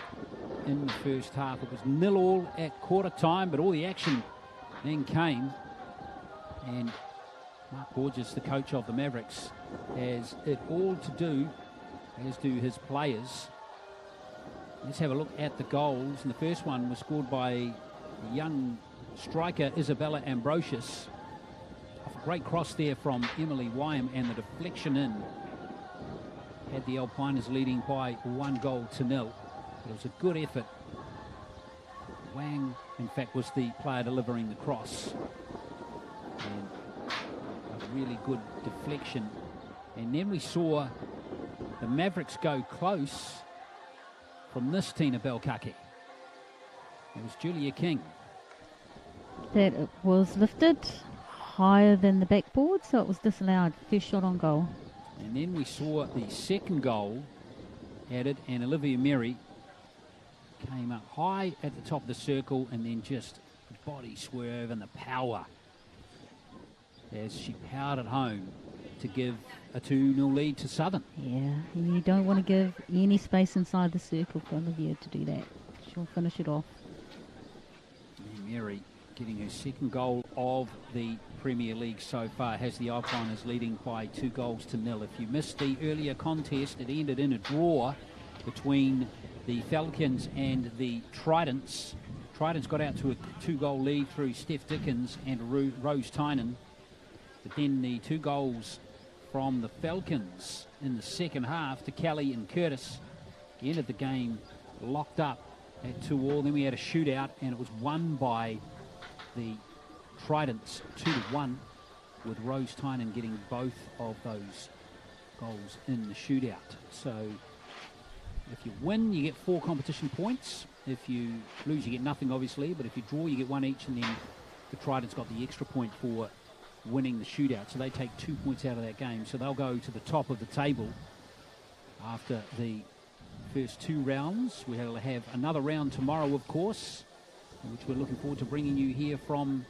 in the first half. It was 0-0 at quarter time, but all the action then came, and Mark Borges, the coach of the Mavericks, has it all to do, as do his players. Let's have a look at the goals, and the first one was scored by young striker Isabella Ambrosius. Off a great cross there from Emily Wyam, and the deflection in had the Alpiners leading by 1-0. It was a good effort. Wang, in fact, was the player delivering the cross. And a really good deflection. And then we saw the Mavericks go close from this Tina Belkaki. It was Julia King. That it was lifted higher than the backboard, so it was disallowed. First shot on goal. And then we saw the second goal added, and Olivia Merry came up high at the top of the circle, and then just the body swerve and the power as she powered it home to give a 2-0 lead to Southern. Yeah, you don't want to give any space inside the circle for Olivia to do that. She'll finish it off. And Merry getting her second goal of the Premier League so far, has the Alpiners leading by 2-0. If you missed the earlier contest, it ended in a draw between the Falcons and the Tridents. Tridents got out to a 2-goal lead through Steph Dickens and Rose Tynan. But then the 2 goals from the Falcons in the second half to Kelly and Curtis ended the game locked up at 2-2. Then we had a shootout, and it was won by the Tridents 2-1. with Rose Tynan getting both of those goals in the shootout. So if you win, you get 4 competition points. If you lose, you get nothing, obviously. But if you draw, you get 1 each, and then the Tridents got the extra point for winning the shootout. So they take 2 points out of that game. So they'll go to the top of the table after the first 2 rounds. We'll have another round tomorrow, of course, which we're looking forward to bringing you here from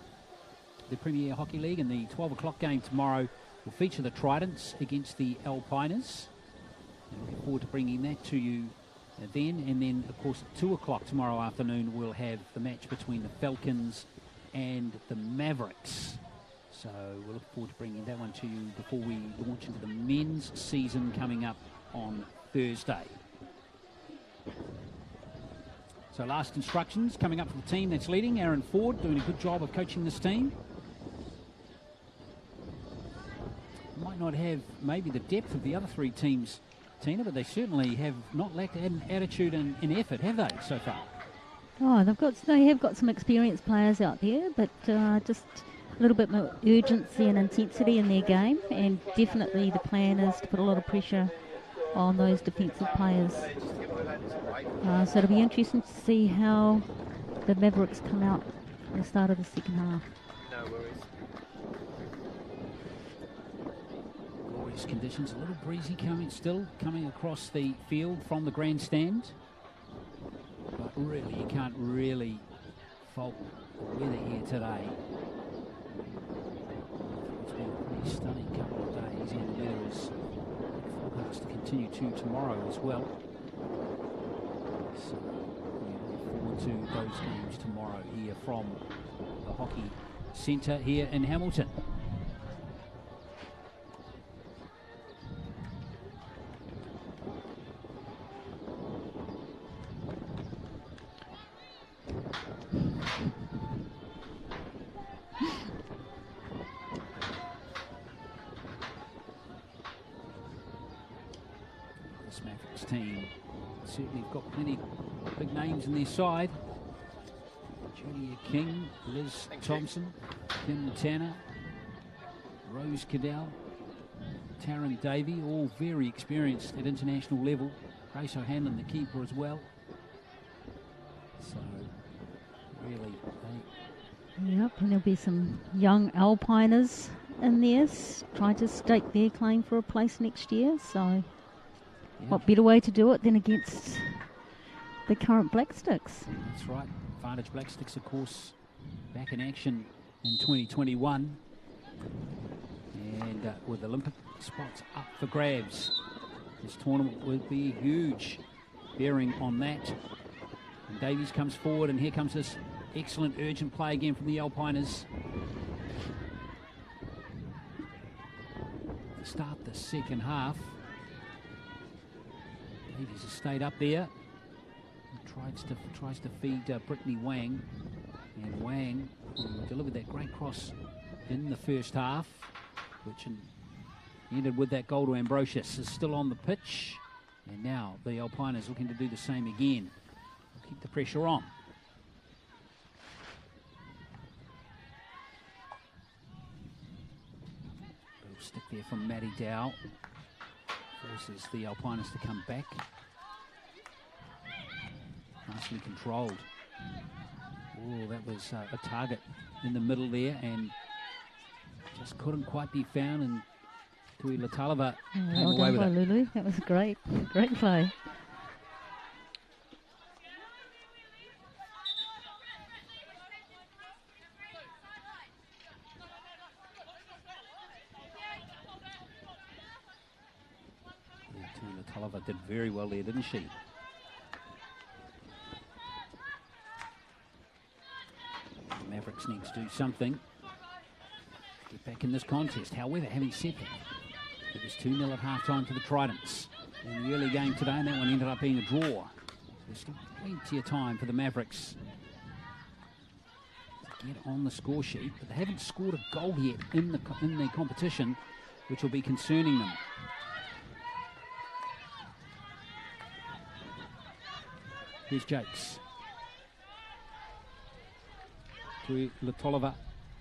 the Premier Hockey League. And the 12 o'clock game tomorrow will feature the Tridents against the Alpiners. And looking forward to bringing that to you then. And then, of course, at 2 o'clock tomorrow afternoon, we'll have the match between the Falcons and the Mavericks. So we'll look forward to bringing that one to you before we launch into the men's season coming up on Thursday. So last instructions coming up for the team that's leading. Aaron Ford doing a good job of coaching this team. Might not have maybe the depth of the other 3 teams, Tina, but they certainly have not lacked an attitude and effort, have they, so far? Oh, they have got some experienced players out there, but just a little bit more urgency and intensity in their game, and definitely the plan is to put a lot of pressure on those defensive players. So it'll be interesting to see how the Mavericks come out at the start of the second half. No worries. Glorious conditions, a little breezy coming across the field from the grandstand. But really, you can't really fault the weather here today. It's been a pretty stunning couple of days, and the weather is forecast to continue to tomorrow as well. So we look forward to those games tomorrow here from the Hockey Centre here in Hamilton. This Mavericks team certainly have got plenty big names in their side. Julia King, Liz Thompson, Kim Tanner, Rose Cadell, Taryn Davey, all very experienced at international level. Grace O'Hanlon, the keeper, as well. So, really, Yep, and there'll be some young Alpiners in there trying to stake their claim for a place next year. So, what better way to do it than against the current Black Sticks? That's right. Vantage Black Sticks, of course, back in action in 2021. And with Olympic spots up for grabs, this tournament would be huge bearing on that. And Davies comes forward, and here comes this excellent urgent play again from the Alpiners. To start the second half. Davies has stayed up there. Tries to feed Brittany Wang. And Wang delivered that great cross in the first half, which ended with that goal to Ambrosius. Is still on the pitch. And now the Alpiners looking to do the same again. Keep the pressure on. Little stick there from Maddie Dow. Forces the Alpiners to come back. Nicely controlled. Oh, that was a target in the middle there, and just couldn't quite be found, and Tui Latalava came away with it. Lulu. That was great play. Tui Latalava did very well there, didn't she? The Mavericks need to do something. Get back in this contest. However, having said that, it was 2-0 at half-time to the Tridents in the early game today, and that one ended up being a draw. There's still plenty of time for the Mavericks to get on the score sheet, but they haven't scored a goal yet in the competition, which will be concerning them. Here's Jakes. To Latolova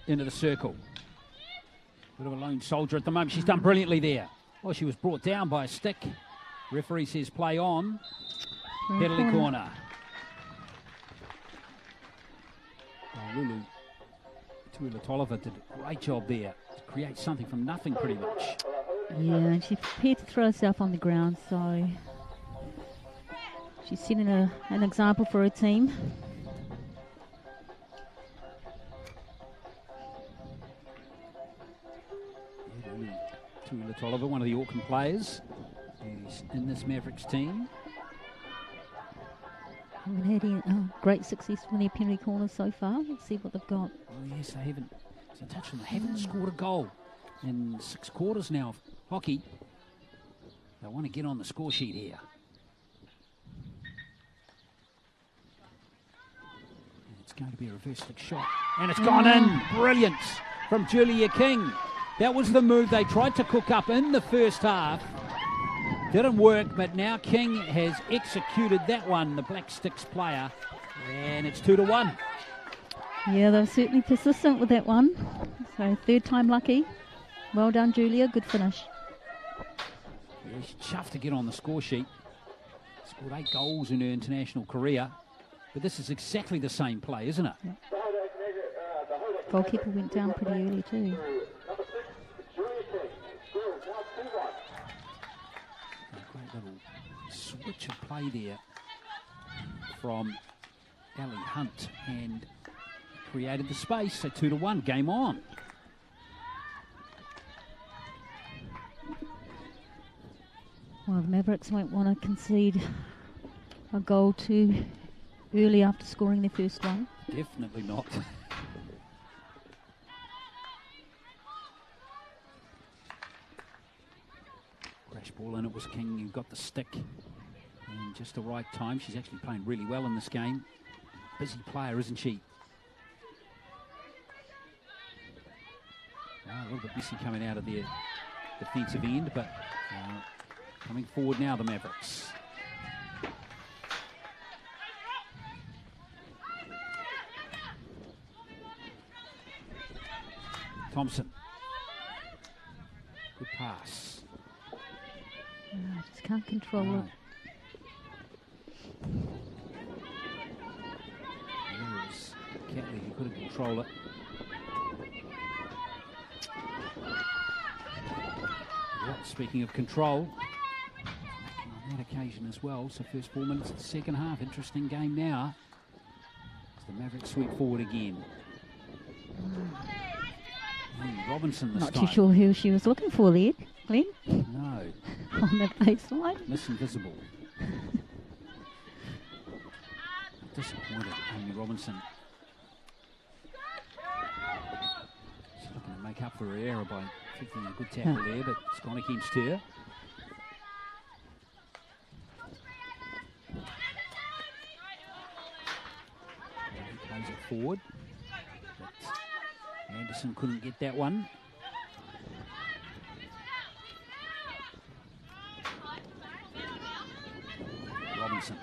into the circle. Bit of a lone soldier at the moment. She's done brilliantly there. Well, she was brought down by a stick. Referee says play on. Penalty corner. Lulu Tuilatolova did a great job there to create something from nothing pretty much. Yeah, and she's prepared to throw herself on the ground, so she's setting an example for her team. Tuilatolova, one of the Auckland players, who's in this Mavericks team. Haven't had any great success from their penalty corners so far. Let's see what they've got. Oh yes, they haven't. As I touched on, they haven't scored a goal in 6 quarters now of hockey. They want to get on the score sheet here. And it's going to be a reverse stick shot, and it's gone in. Brilliant from Julia King. That was the move they tried to cook up in the first half. Didn't work, but now King has executed that one, the Black Sticks player, and it's 2-1. Yeah, they're certainly persistent with that one. So 3rd time lucky. Well done, Julia. Good finish. Yeah, she's chuffed to get on the score sheet. Scored 8 goals in her international career. But this is exactly the same play, isn't it? Yeah. Goalkeeper went down pretty early too. Little switch of play there from Ellie Hunt and created the space. So 2-1, game on. Well, the Mavericks won't want to concede a goal too early after scoring their first one. Definitely not. Crash ball, and it was King who got the stick in just the right time. She's actually playing really well in this game. Busy player, isn't she? A little bit messy coming out of their defensive end, but coming forward now, the Mavericks. Thompson. Good pass. Just can't control it. There's Catley who couldn't control it. Well, speaking of control, on that occasion as well. So first 4 minutes of the second half. Interesting game now. As the Mavericks sweep forward again. Robinson this time. Not too sure who she was looking for there, Glenn. No. On the baseline. Miss Invisible. Disappointed, Amy Robinson. She's looking to make up for her error by taking a good tackle there, but it's gone against her. He plays it forward. But Anderson couldn't get that one. Robinson.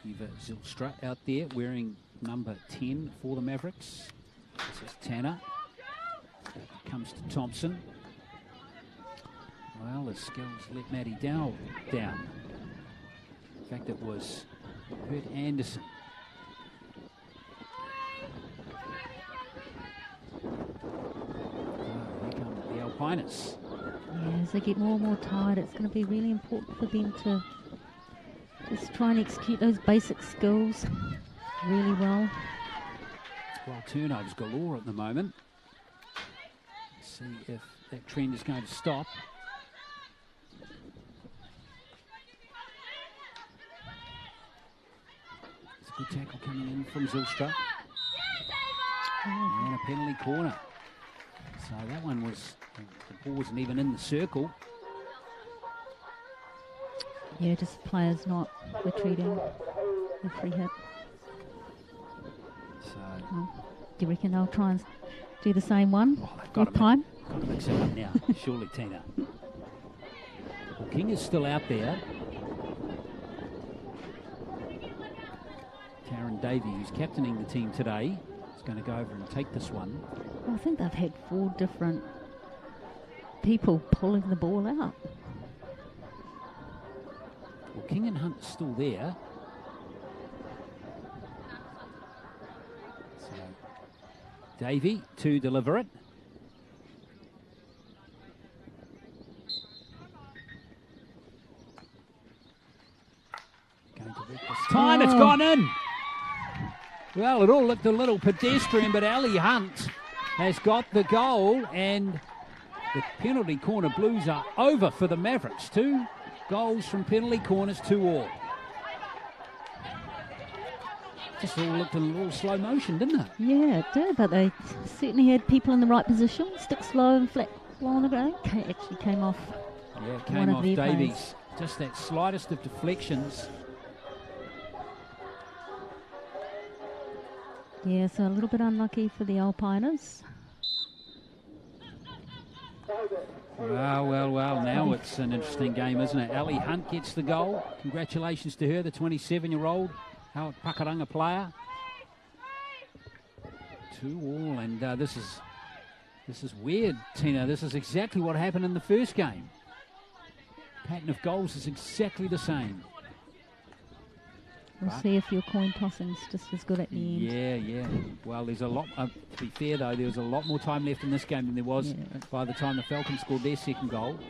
Eva Zylstra out there wearing number 10 for the Mavericks. This is Tanner. Comes to Thompson. Well, the skills let Maddie Dowell down. In fact, it was Hurt Anderson. Here come the Alpiners. Yeah, as they get more and more tired, it's going to be really important for them to just try and execute those basic skills really well. Well, turnovers galore at the moment. Let's see if that trend is going to stop. It's a good tackle coming in from Zylstra. And a penalty corner. So that one was, the ball wasn't even in the circle. Yeah, just players not retreating the free hit. So, do you reckon they'll try and do the same one with time? Got to mix it up now, surely, Tina. Well, King is still out there. Taron Davey, who's captaining the team today, is going to go over and take this one. I think they've had 4 different people pulling the ball out. Well, King and Hunt is still there. So, Davey to deliver it. Going to work this time. It's gone in. Well, it all looked a little pedestrian, but Ali Hunt has got the goal, and the penalty corner Blues are over for the Mavericks. 2 goals from penalty corners, 2-2. Just all looked in a little slow motion, didn't it? Yeah, it did, but they certainly had people in the right position. Stick slow and flat on the ground. Actually came off. Yeah, it came off Davies. Just that slightest of deflections. Yeah, so a little bit unlucky for the Alpiners. Well, now it's an interesting game, isn't it? Ali Hunt gets the goal. Congratulations to her, the 27-year-old Howard Pakaranga player. 2-2, and this is weird, Tina. This is exactly what happened in the first game. Pattern of goals is exactly the same. We'll see if your coin tossing's just as good at the end. Yeah. Well, there's a lot, to be fair though, there was a lot more time left in this game than there was by the time the Falcons scored their second goal.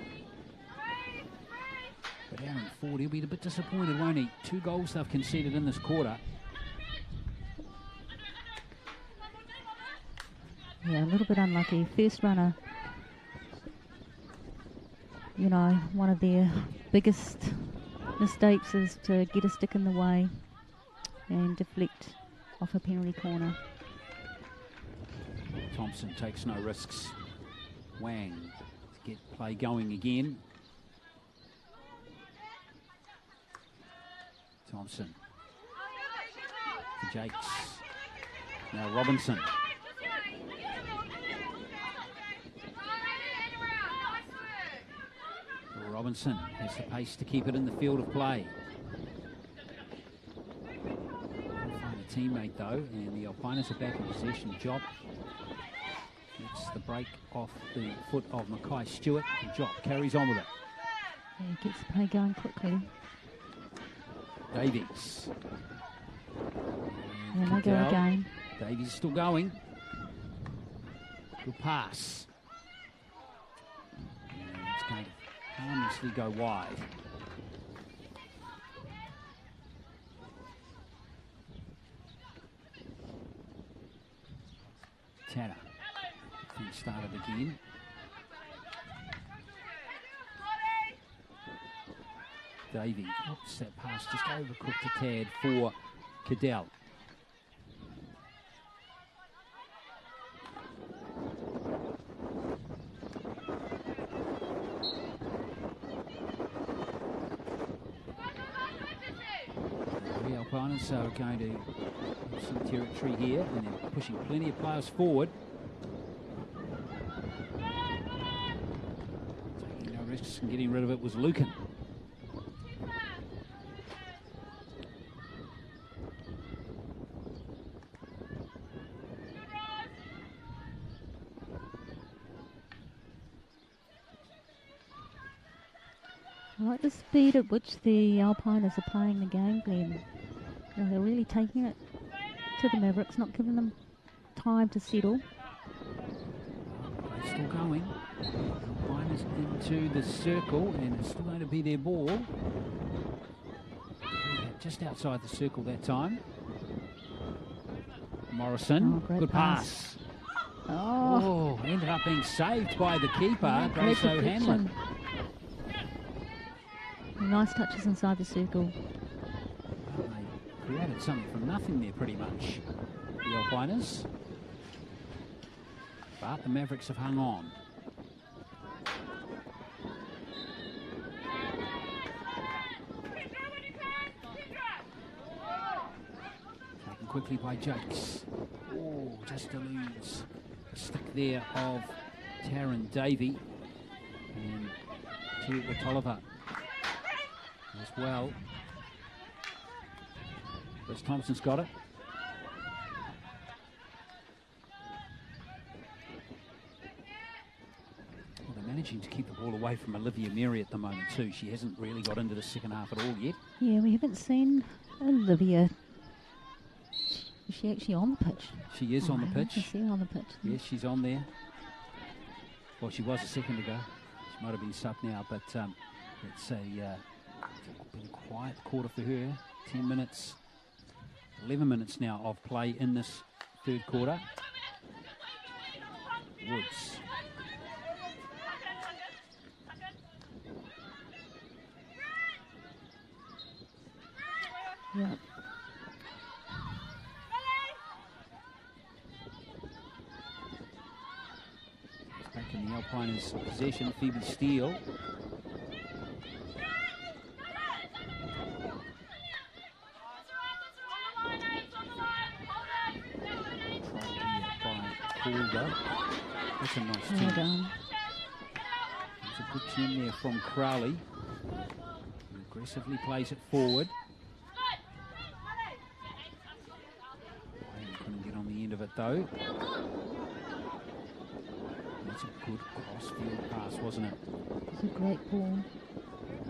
But Aaron Ford, he'll be a bit disappointed, won't he? 2 goals they've conceded in this quarter. Yeah, a little bit unlucky. First runner, you know, one of their biggest mistakes is to get a stick in the way and deflect off a penalty corner. Thompson takes no risks. Wang to get play going again. Thompson. Jakes. Now Robinson. Robinson has the pace to keep it in the field of play. Find a teammate though, and the Alpiners are back in possession. Job gets the break off the foot of Mackay Stewart, and Job carries on with it. Yeah, he gets the play going quickly. Davies. And they go again. Davies is still going. Good pass. And it's going to harmlessly go wide. Tanner. Things started again. Davey. Oops, that pass just overcooked a tad for Cadell. The Alpiners are going to have some territory here, and they're pushing plenty of players forward. Taking no risks and getting rid of it was Lucan. I like the speed at which the Alpiners are playing the game, Glenn. You know, they're really taking it to the Mavericks, not giving them time to settle. They're still going. Alpiners into the circle, and it's still going to be their ball. Just outside the circle that time. Morrison, good pass. Oh, ended up being saved by the keeper, Grace O'Hanlon. Nice touches inside the circle. Well, they created something from nothing there pretty much, the Alpiners. But the Mavericks have hung on. Taken quickly by Jakes. Oh, just eludes the stick there of Taron Davey. And Tuiut Tolliver as well. Chris Thompson's got it. managing to keep the ball away from Olivia Mary at the moment too. She hasn't really got into the second half at all yet. Yeah, we haven't seen Olivia. Is she actually on the pitch? She is on the pitch. I can see her on the pitch. Yes, she's on there. Well, she was a second ago. She might have been subbed now, but it's been a quiet quarter for her. 10 minutes, 11 minutes now of play in this third quarter. Woods. Yeah. Back in the Alpiners' possession, Phoebe Steele. That's a nice well team. done. It's a good team there from Crowley. He aggressively plays it forward. Couldn't get on the end of it though. That's a good cross-field pass, wasn't it? It's a great ball.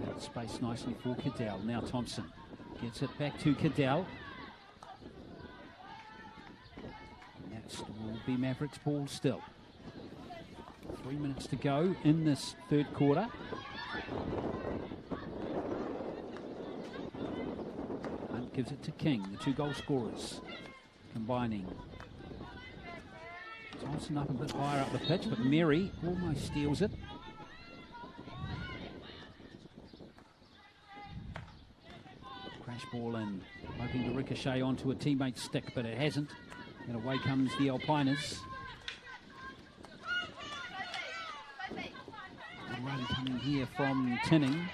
That space nicely for Cadell. Now Thompson gets it back to Cadell. That will be Mavericks ball still. 3 minutes to go in this third quarter. Hunt gives it to King, the 2 goal scorers combining. Thompson up a bit higher up the pitch, but Mary almost steals it. Crash ball in, hoping to ricochet onto a teammate's stick, but it hasn't. And away comes the Alpiners. Good run coming here from Tinning.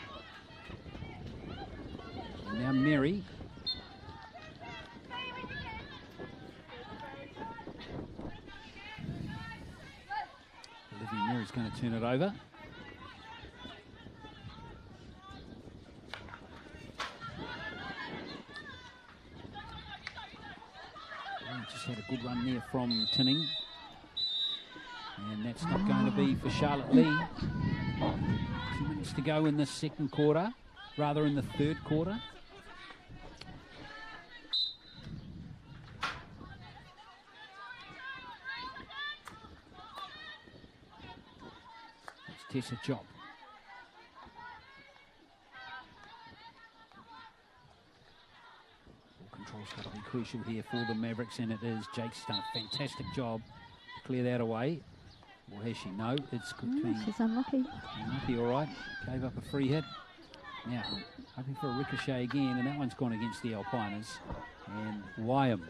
And now Mary. Olivia Mary's going to turn it over. Just had a good run there from Tinning. And that's not going to be for Charlotte Lee. 2 minutes to go in the second quarter, rather in the third quarter. It's Tessa Job. Control's got to be crucial here for the Mavericks, and it is. Jake's done a fantastic job to clear that away. Or has she? No, it's clean. She's unlucky. Unlucky, all right. Gave up a free hit. Now, hoping for a ricochet again, and that one's gone against the Alpiners. And Wyam.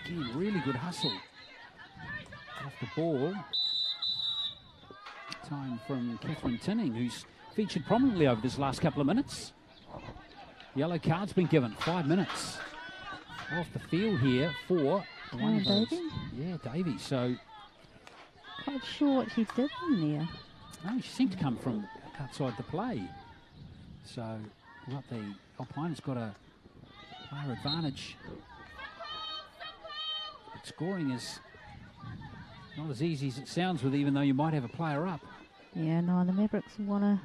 Again, really good hustle off the ball. Time from Catherine Tinning, who's featured prominently over this last couple of minutes. Yellow card's been given, 5 minutes off the field here for one of those. Davey? Yeah, Davey. So, Quite sure what she did in there. no, she seemed to come from outside the play. So, what the Alpiners got a player advantage. But scoring is not as easy as it sounds with, even though you might have a player up. Yeah, no, the Mavericks want to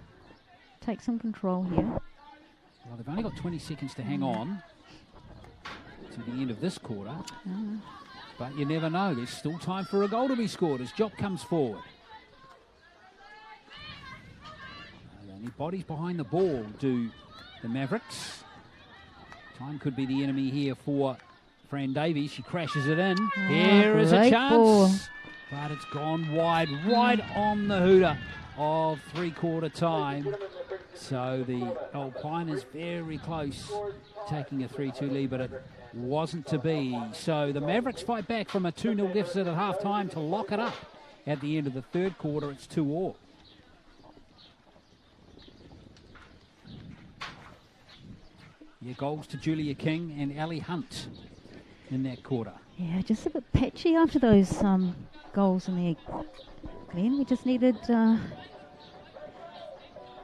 take some control here. Well, they've only got 20 seconds to hang on to the end of this quarter. But you never know. There's still time for a goal to be scored as Job comes forward. Only bodies behind the ball do the Mavericks. Time could be the enemy here for Fran Davies. She crashes it in. Here is a chance. Ball. But it's gone wide, right on the hooter of three-quarter time. So the Alpiners very close, taking a 3-2 lead, but it wasn't to be. So the Mavericks fight back from a 2-0 deficit at half-time to lock it up. At the end of the third quarter, it's 2-2. Yeah, goals to Julia King and Ali Hunt in that quarter. Yeah, just a bit patchy after those goals in there, Glenn. We just needed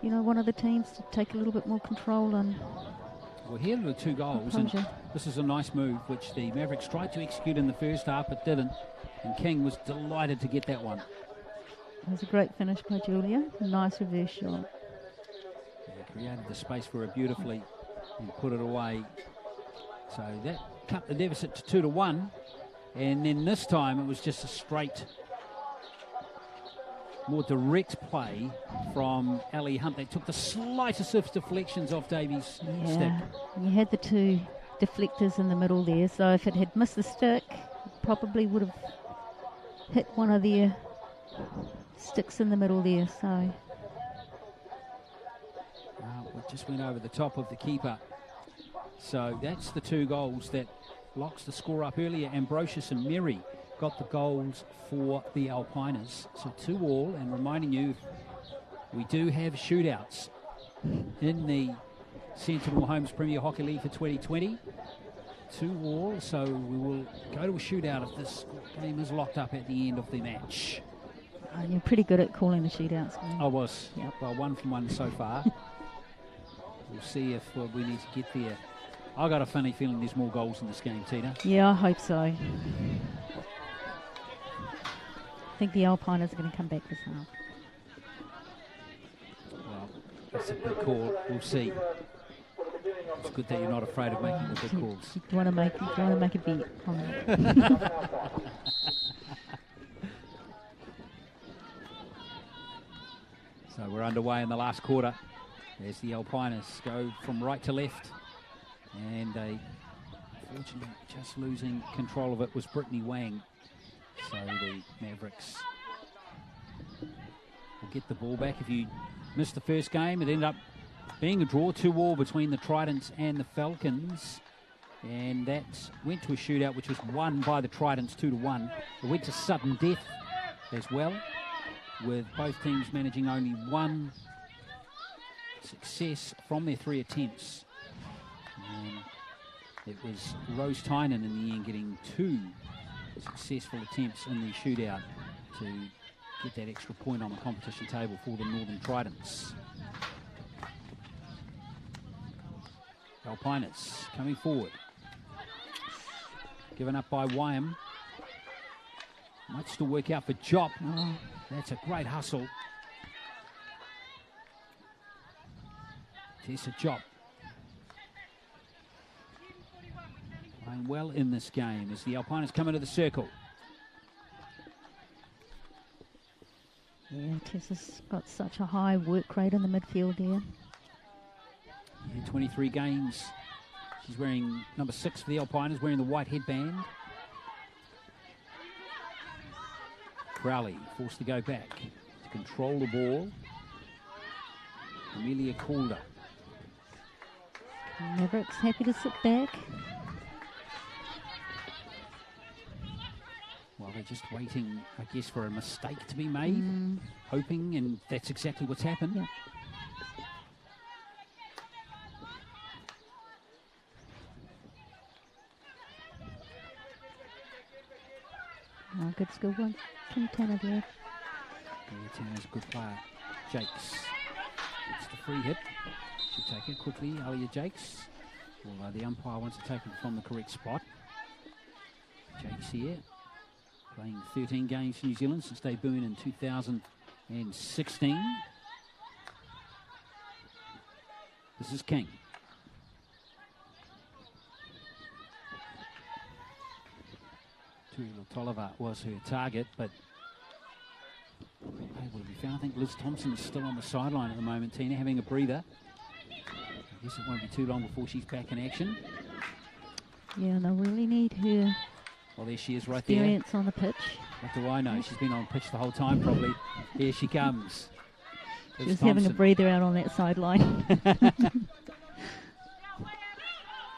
one of the teams to take a little bit more control and. Well, here are the 2 goals, and this is a nice move which the Mavericks tried to execute in the first half but didn't, and King was delighted to get that one. It was a great finish by Julia, a nice reverse shot. Yeah, created the space for her beautifully and put it away. So that cut the deficit to 2-1, and then this time it was just a straight, more direct play from Ali Hunt. They took the slightest of deflections off Davies' stick. You had the 2 deflectors in the middle there, so if it had missed the stick, it probably would have hit one of their sticks in the middle there. So it just went over the top of the keeper. So that's the 2 goals that locks the score up earlier. Ambrosius and Mary got the goals for the Alpiners. So 2-2, and reminding you, we do have shootouts in the Sentinel Homes Premier Hockey League for 2020. 2-2, so we will go to a shootout if this game is locked up at the end of the match. You're pretty good at calling the shootouts. I was. Yep. Well, 1 from 1 so far. We'll see if we need to get there. I got a funny feeling there's more goals in this game, Tina. Yeah, I hope so. I think the Alpiners are going to come back this half. Well, that's a big call. We'll see. It's good that you're not afraid of making the big calls. Do you want to make a bet on that? So we're underway in the last quarter as the Alpiners go from right to left. And unfortunately, just losing control of it was Brittany Wang. So the Mavericks will get the ball back. If you missed the first game, it ended up being a draw, 2-2 between the Tridents and the Falcons. And that went to a shootout, which was won by the Tridents 2-1. It went to sudden death as well, with both teams managing only 1 success from their 3 attempts. And it was Rose Tynan in the end getting 2 successful attempts in the shootout to get that extra point on the competition table for the Northern Tridents. Alpiners coming forward. Given up by Wyam. Might still work out for Jop. Oh, that's a great hustle. Tessa Jop. Playing well in this game as the Alpiners come into the circle. Yeah, Tessa's got such a high work rate in the midfield there. Yeah, 23 games. She's wearing number 6 for the Alpiners, wearing the white headband. Crowley forced to go back to control the ball. Amelia Calder. Mavericks happy to sit back. Well, they're just waiting, I guess, for a mistake to be made, hoping, and that's exactly what's happened. Yeah. Oh, good skill one from Tanner there. Yeah, Tanner's a good player. Jakes. It's the free hit. She'll take it quickly, Alia Jakes. Although the umpire wants to take it from the correct spot. Jakes here, playing 13 games for New Zealand since debuting in 2016. This is King. Tolliver was her target, but able to be found. I think Liz Thompson is still on the sideline at the moment, Tina, having a breather. I guess it won't be too long before she's back in action. Yeah, they'll really need her. Well, there she is right experience there. On the pitch. What do I know? She's been on pitch the whole time, probably. Here she comes. She was having a breather out on that sideline.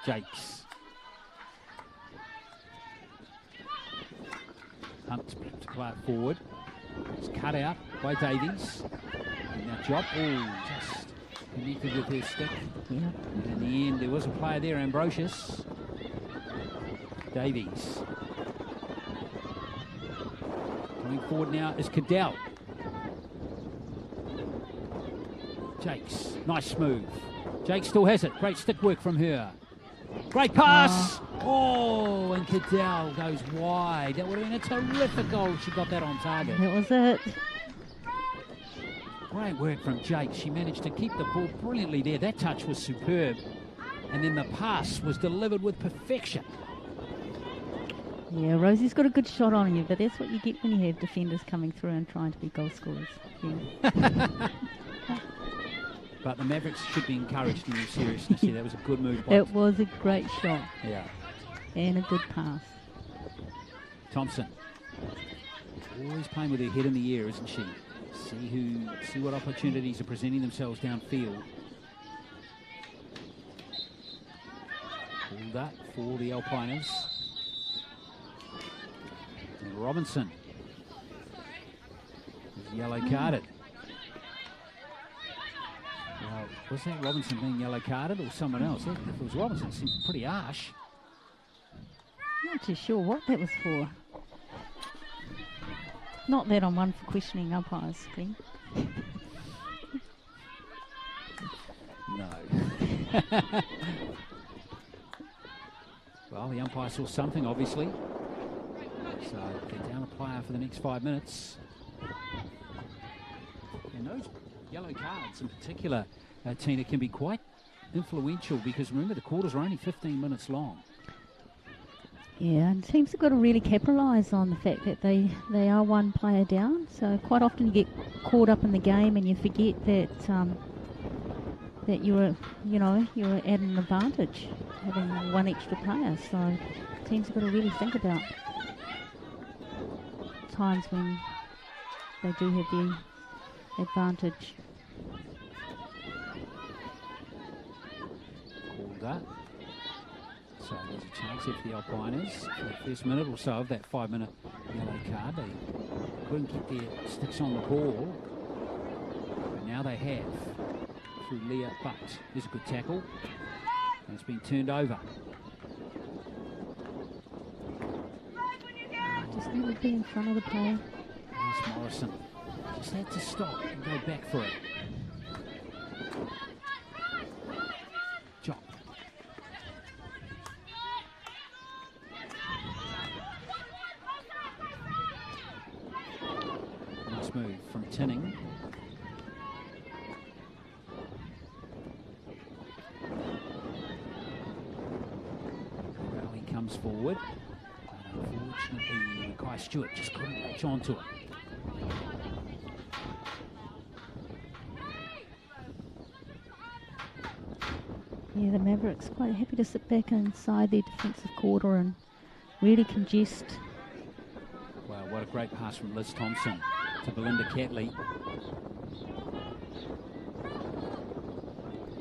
Jakes. Hunt to play it forward. It's cut out by Davies. And now Job, just connected with her stick. Yeah. And in the end, there was a player there, Ambrosius. Davies. Coming forward now is Cadell. Jakes, nice move. Jake still has it. Great stick work from her. Great pass. Oh, and Cadell goes wide. That would have been a terrific goal. She got that on target. That was it. Great work from Jake. She managed to keep the ball brilliantly there. That touch was superb. And then the pass was delivered with perfection. Yeah, Rosie's got a good shot on you, but that's what you get when you have defenders coming through and trying to be goal scorers. Yeah. But the Mavericks should be encouraged in all seriousness here. That was a good move. It was a great shot. Yeah. And a good pass. Thompson. Always playing with her head in the air, isn't she? See what opportunities are presenting themselves downfield. Pulled up for the Alpiners. And Robinson is yellow carded. Well, was that Robinson being yellow carded or someone else? If it was Robinson, it seemed pretty harsh. Not too sure what that was for. Not that I'm one for questioning umpires, Glenn. No. Well, the umpire saw something, obviously. So they're down a player for the next 5 minutes. And those yellow cards in particular, Tina, can be quite influential because remember the quarters are only 15 minutes long. Yeah, and teams have got to really capitalise on the fact that they are one player down. So quite often you get caught up in the game and you forget that that you're at an advantage having one extra player. So teams have got to really think about times when they do have the advantage. Called up. So there's a chance if the Alpiners, for the first minute or so of that 5-minute yellow card, they couldn't get their sticks on the ball. But now they have through Leah Butt. There's a good tackle. And it's been turned over. Just never be in front of the player. There's Morrison. Just had to stop and go back for it. Job. Nice move from Tinning. Rowley comes forward. But unfortunately, Kai Stewart just couldn't latch onto it. Yeah, the Mavericks quite happy to sit back inside their defensive quarter and really congest. Wow, what a great pass from Liz Thompson to Belinda Catley.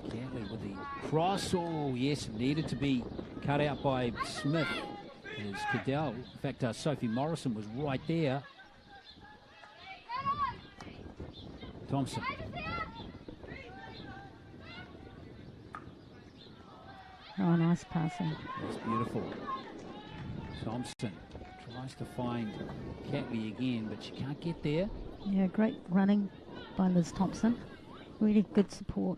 Catley with the cross. Oh, yes, needed to be cut out by Smith. As Cadell. In fact, Sophie Morrison was right there. Thompson. Oh, nice passing. That's beautiful. Thompson tries to find Catley again, but she can't get there. Yeah, great running by Liz Thompson. Really good support.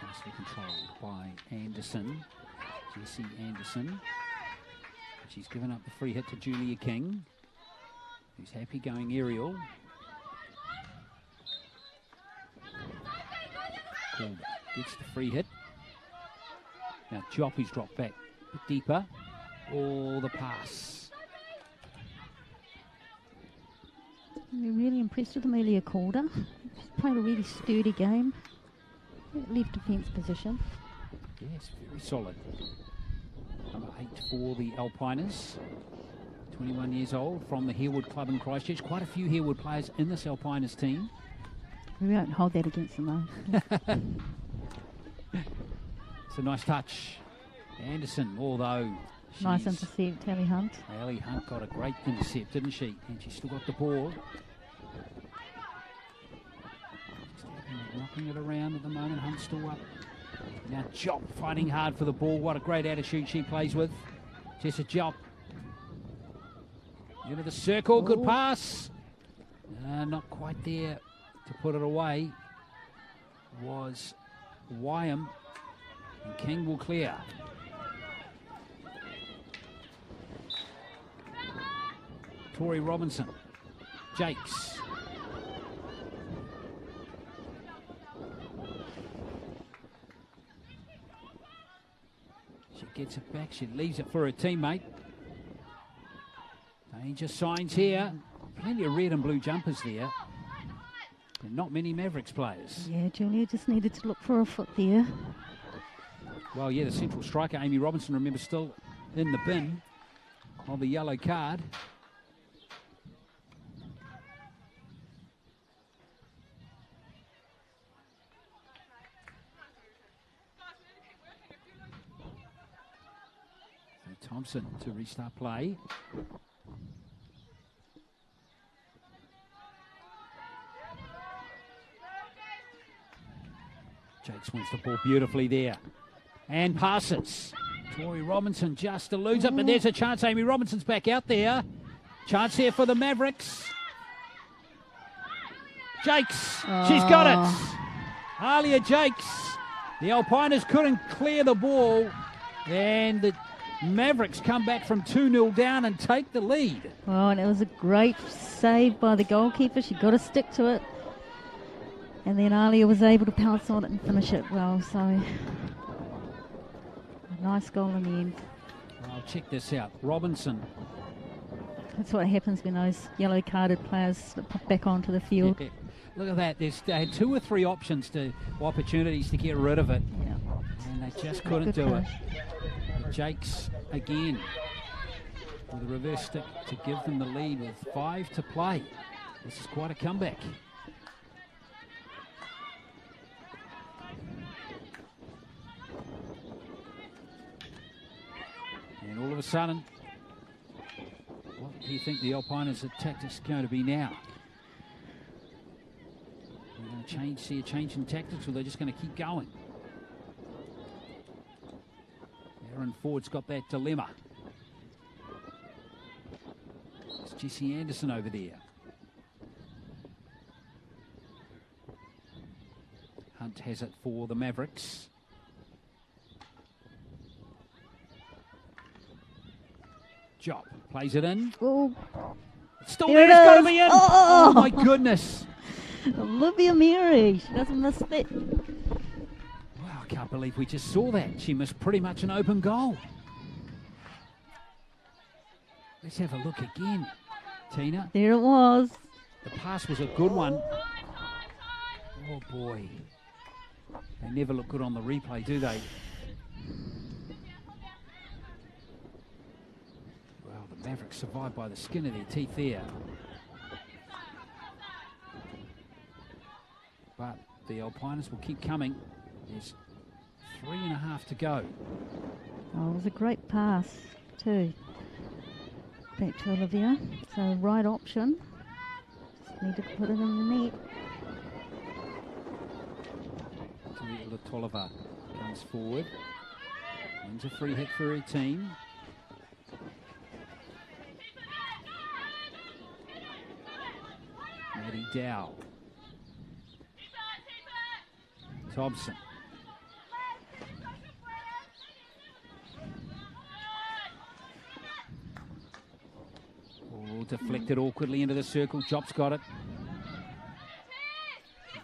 Nicely controlled by Anderson. Jessie Anderson. She's given up the free hit to Julia King, who's happy going aerial. Gets the free hit. Now Joppy's dropped back a bit deeper. Oh, the pass. We're really impressed with Amelia Calder. She's played a really sturdy game. Left defence position. Yes, very solid. Number 8 for the Alpiners. 21 years old from the Harewood Club in Christchurch. Quite a few Harewood players in this Alpiners team. We won't hold that against them though. It's a nice touch. Anderson, although nice intercept, Ellie Hunt. Ellie Hunt got a great intercept, didn't she? And she's still got the ball. Just knocking it around at the moment. Hunt's still up. Now Jop fighting hard for the ball. What a great attitude she plays with. Jessa Jop. Into the circle, good pass. Not quite there to put it away. Was Wyam, and King will clear. Tori Robinson, Jakes. She gets it back, she leaves it for her teammate. Danger signs here. Plenty of red and blue jumpers there. And not many Mavericks players. Yeah, Julia just needed to look for a foot there. Well, yeah, the central striker, Amy Robinson, remember, still in the bin of the yellow card. So Thompson to restart play. Jakes wins the ball beautifully there. And passes. Tori Robinson just eludes it, but there's a chance. Amy Robinson's back out there. Chance here for the Mavericks. Jakes, she's got it. Alia Jakes. The Alpiners couldn't clear the ball, and the Mavericks come back from 2-0 down and take the lead. Oh, and it was a great save by the goalkeeper. She got to stick to it. And then Alia was able to pounce on it and finish it well. So, a nice goal in the end. Well, check this out. Robinson. That's what happens when those yellow-carded players pop back onto the field. Yeah. Look at that. They had 2 or 3 opportunities to get rid of it. Yeah. And they just couldn't do it. But Jakes again with a reverse stick to give them the lead with 5 to play. This is quite a comeback. And all of a sudden, what do you think the Alpiners' tactics are going to be now? They're going to see a change in tactics, or they're just going to keep going? Aaron Ford's got that dilemma. It's Jessie Anderson over there. Hunt has it for the Mavericks. Job plays it in. Oh, it's still there. It's got to be in. Oh, my goodness. Olivia Mary, she doesn't miss that. Wow, I can't believe we just saw that. She missed pretty much an open goal. Let's have a look again, Tina. There it was. The pass was a good one. Oh boy. They never look good on the replay, do they? Mavericks survived by the skin of their teeth there. But the Alpiners will keep coming. There's 3.5 to go. Oh, it was a great pass too. Back to Olivia. So right option. Just need to put it in the net. Julia Tolliver comes forward. Wins a free hit for her team. Maddie Dow. Thompson. Oh, deflected awkwardly into the circle. Jop's got it.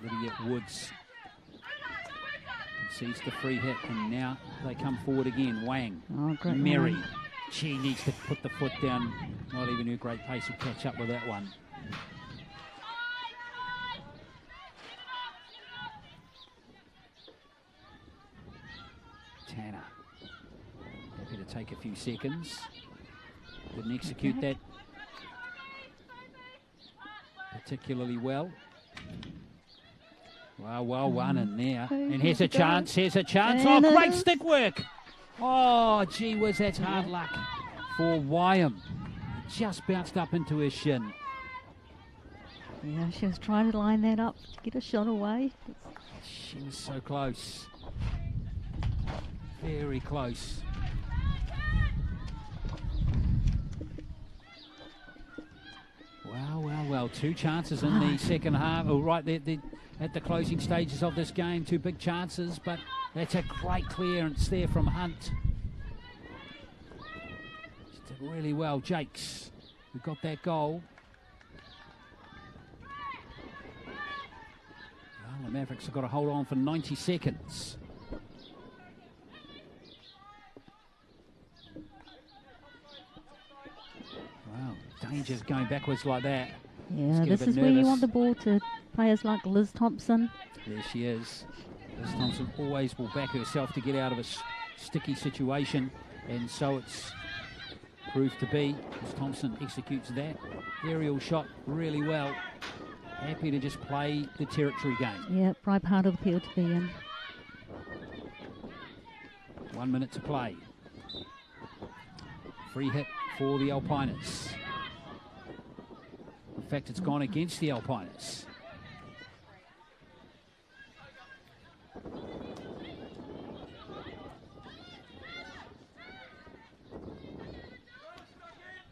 Lydia Woods concedes the free hit, and now they come forward again. Wang. Oh, great. Mary. She needs to put the foot down. Not even her great pace will catch up with that one. Tanner. Happy to take a few seconds. Didn't execute that particularly well. Well won in there. And here's a chance, here's a chance. Oh, great stick work. Oh, gee whiz, that's hard luck for Wyam. Just bounced up into her shin. Yeah, she was trying to line that up to get a shot away. She was so close. Very close. Well, 2 chances in the second half, right there at the closing stages of this game. 2 big chances, but that's a great clearance there from Hunt. She did really well. Jakes, who got that goal. Well, the Mavericks have got to hold on for 90 seconds. Wow, danger's going backwards like that. Yeah, this is where you want the ball to players like Liz Thompson. There she is. Liz Thompson always will back herself to get out of a sticky situation, and so it's proved to be. Liz Thompson executes that aerial shot really well. Happy to just play the territory game. Yeah, right part of the field to be in. 1 minute to play. Free hit for the Alpiners. In fact, it's gone against the Alpiners.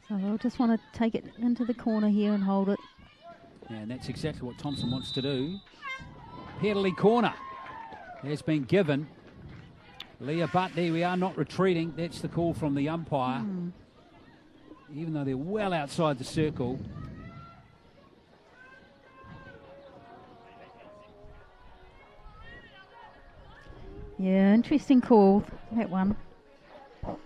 So they'll just want to take it into the corner here and hold it. And that's exactly what Thompson wants to do. Penalty corner has been given. Leah Butt, there we are, not retreating. That's the call from the umpire. Even though they're well outside the circle. Yeah, interesting call, that one. Well,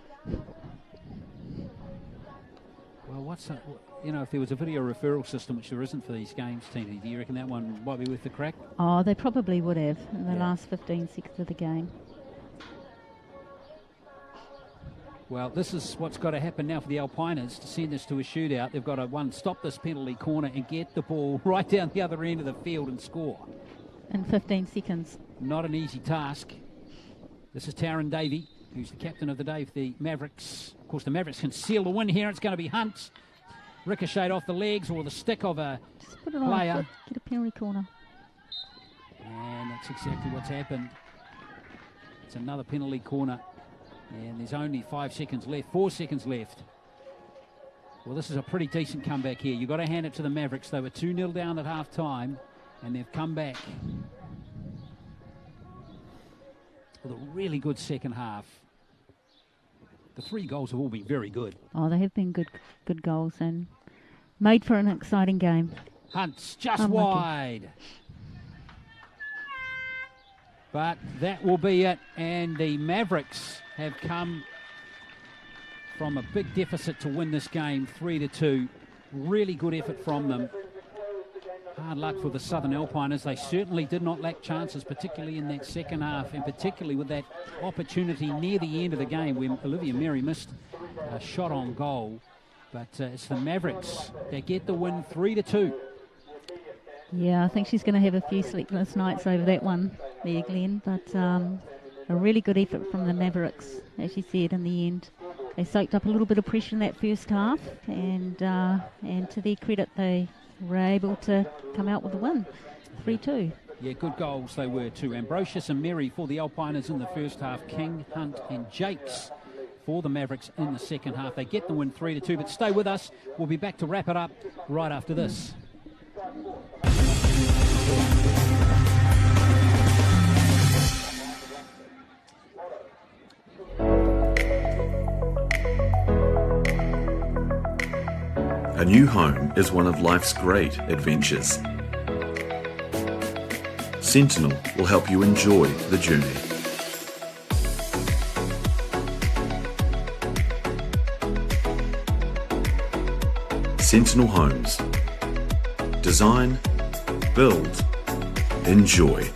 what's that? You know, if there was a video referral system, which there isn't for these games, Tina, do you reckon that one might be worth the crack? Oh, they probably would have in the last 15 seconds of the game. Well, this is what's got to happen now for the Alpiners to send this to a shootout. They've got to, stop this penalty corner and get the ball right down the other end of the field and score. In 15 seconds. Not an easy task. This is Taryn Davey, who's the captain of the day for the Mavericks. Of course, the Mavericks can seal the win here. It's going to be Hunt. Ricocheted off the legs or the stick of a Just put it player. on foot, get a penalty corner. And that's exactly what's happened. It's another penalty corner. And there's only 5 seconds left, 4 seconds left. Well, this is a pretty decent comeback here. You've got to hand it to the Mavericks. They were 2-0 down at half-time, and they've come back with a really good second half. The 3 goals have all been very good. Oh, they have been good goals and made for an exciting game. Hunt's just wide. But that will be it, and the Mavericks have come from a big deficit to win this game, 3-2. Really good effort from them. Hard luck for the Southern Alpiners. They certainly did not lack chances, particularly in that second half, and particularly with that opportunity near the end of the game when Olivia Merry missed a shot on goal. But it's the Mavericks that get the win, 3-2. Yeah, I think she's going to have a few sleepless nights over that one there, Glenn. But a really good effort from the Mavericks, as you said, in the end. They soaked up a little bit of pressure in that first half, and to their credit, they were able to come out with a win, 3-2. Yeah, good goals they were too. Ambrosius and Merry for the Alpiners in the first half. King, Hunt and Jakes for the Mavericks in the second half. They get the win 3-2, but stay with us. We'll be back to wrap it up right after this. A new home is one of life's great adventures. Sentinel will help you enjoy the journey. Sentinel Homes. Design, build, enjoy.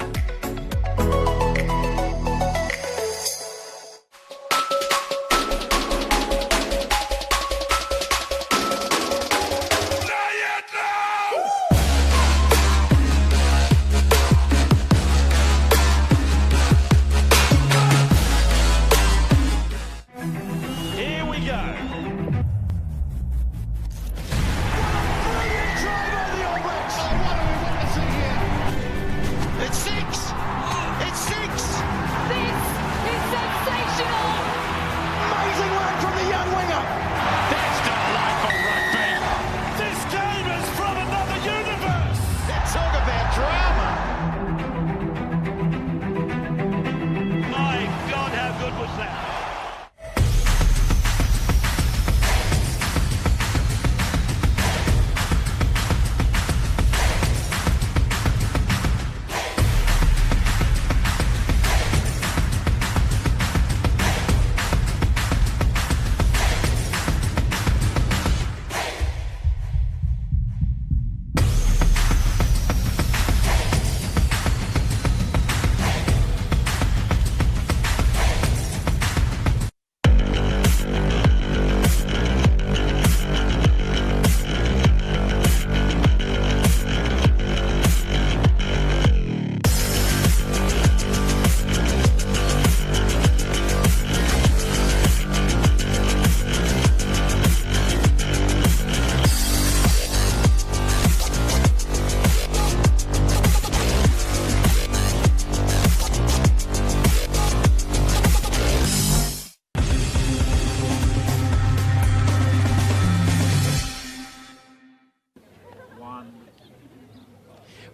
It's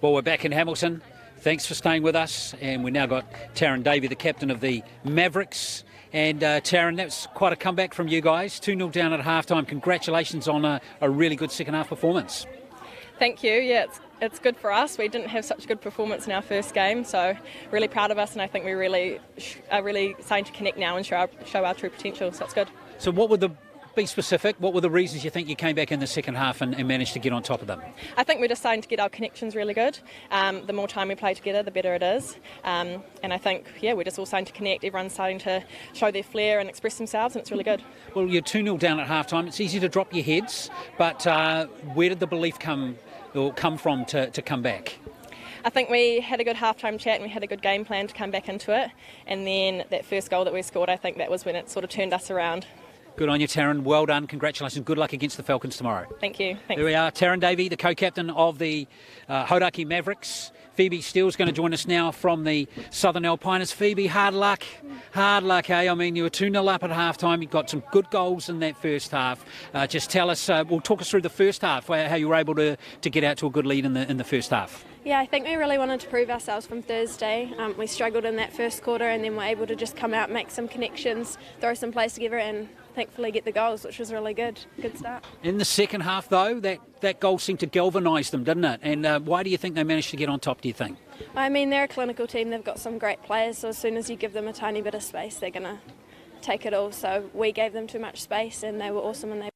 Well, we're back in Hamilton. Thanks for staying with us. And we've now got Taryn Davey, the captain of the Mavericks. And Taryn, that's quite a comeback from you guys. 2-0 down at halftime. Congratulations on a really good second half performance. Thank you. Yeah, it's good for us. We didn't have such a good performance in our first game, so really proud of us, and I think we really are really starting to connect now and show our true potential, so that's good. So be specific, what were the reasons you think you came back in the second half and managed to get on top of them? I think we're just starting to get our connections really good. The more time we play together, the better it is. And I think, we're just all starting to connect. Everyone's starting to show their flair and express themselves, and it's really good. Well, you're 2-0 down at halftime. It's easy to drop your heads, but where did the belief come from to come back? I think we had a good halftime chat and we had a good game plan to come back into it. And then that first goal that we scored, I think that was when it sort of turned us around. Good on you, Taryn. Well done. Congratulations. Good luck against the Falcons tomorrow. Thank you. Thanks. There we are. Taryn Davey, the co-captain of the Hauraki Mavericks. Phoebe Steele's going to join us now from the Southern Alpiners. Phoebe, hard luck, eh? I mean, you were 2-0 up at half-time. You got some good goals in that first half. Just tell us, talk us through the first half, how you were able to get out to a good lead in the first half. Yeah, I think we really wanted to prove ourselves from Thursday. We struggled in that first quarter and then were able to just come out, make some connections, throw some plays together and thankfully get the goals, which was really good. Good start. In the second half, though, that goal seemed to galvanise them, didn't it? And why do you think they managed to get on top, do you think? I mean, they're a clinical team. They've got some great players, so as soon as you give them a tiny bit of space, they're going to take it all. So we gave them too much space and they were awesome and they...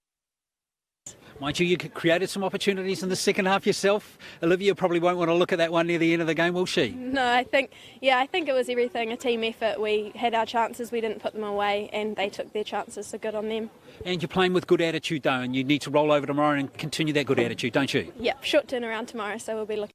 Mind you created some opportunities in the second half yourself. Olivia probably won't want to look at that one near the end of the game, will she? No, I think it was everything, a team effort. We had our chances, we didn't put them away, and they took their chances, so good on them. And you're playing with good attitude, though, and you need to roll over tomorrow and continue that good attitude, don't you? Yep, short turnaround tomorrow, so we'll be looking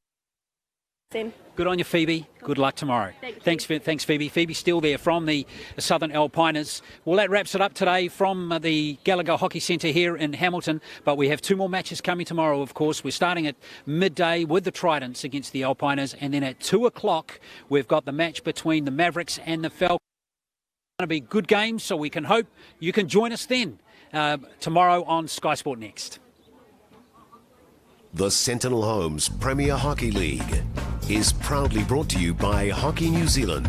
then. Good on you, Phoebe. Good luck tomorrow. Thanks, Phoebe. Phoebe's still there from the Southern Alpiners. Well, that wraps it up today from the Gallagher Hockey Centre here in Hamilton. But we have 2 more matches coming tomorrow, of course. We're starting at midday with the Tridents against the Alpiners. And then at 2 o'clock, we've got the match between the Mavericks and the Falcons. It's going to be good games, so we can hope you can join us then tomorrow on Sky Sport Next. The Sentinel Homes Premier Hockey League is proudly brought to you by Hockey New Zealand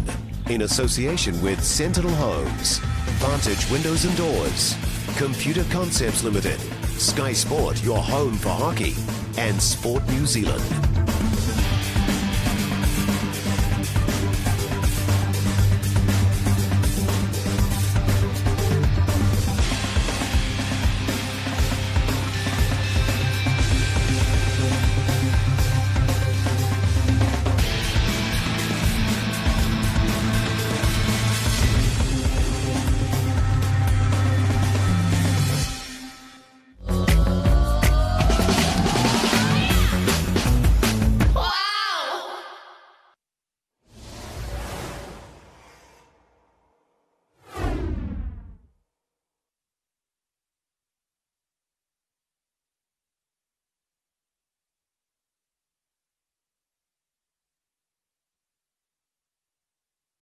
in association with Sentinel Homes, Vantage Windows and Doors, Computer Concepts Limited, Sky Sport, your home for hockey, and Sport New Zealand.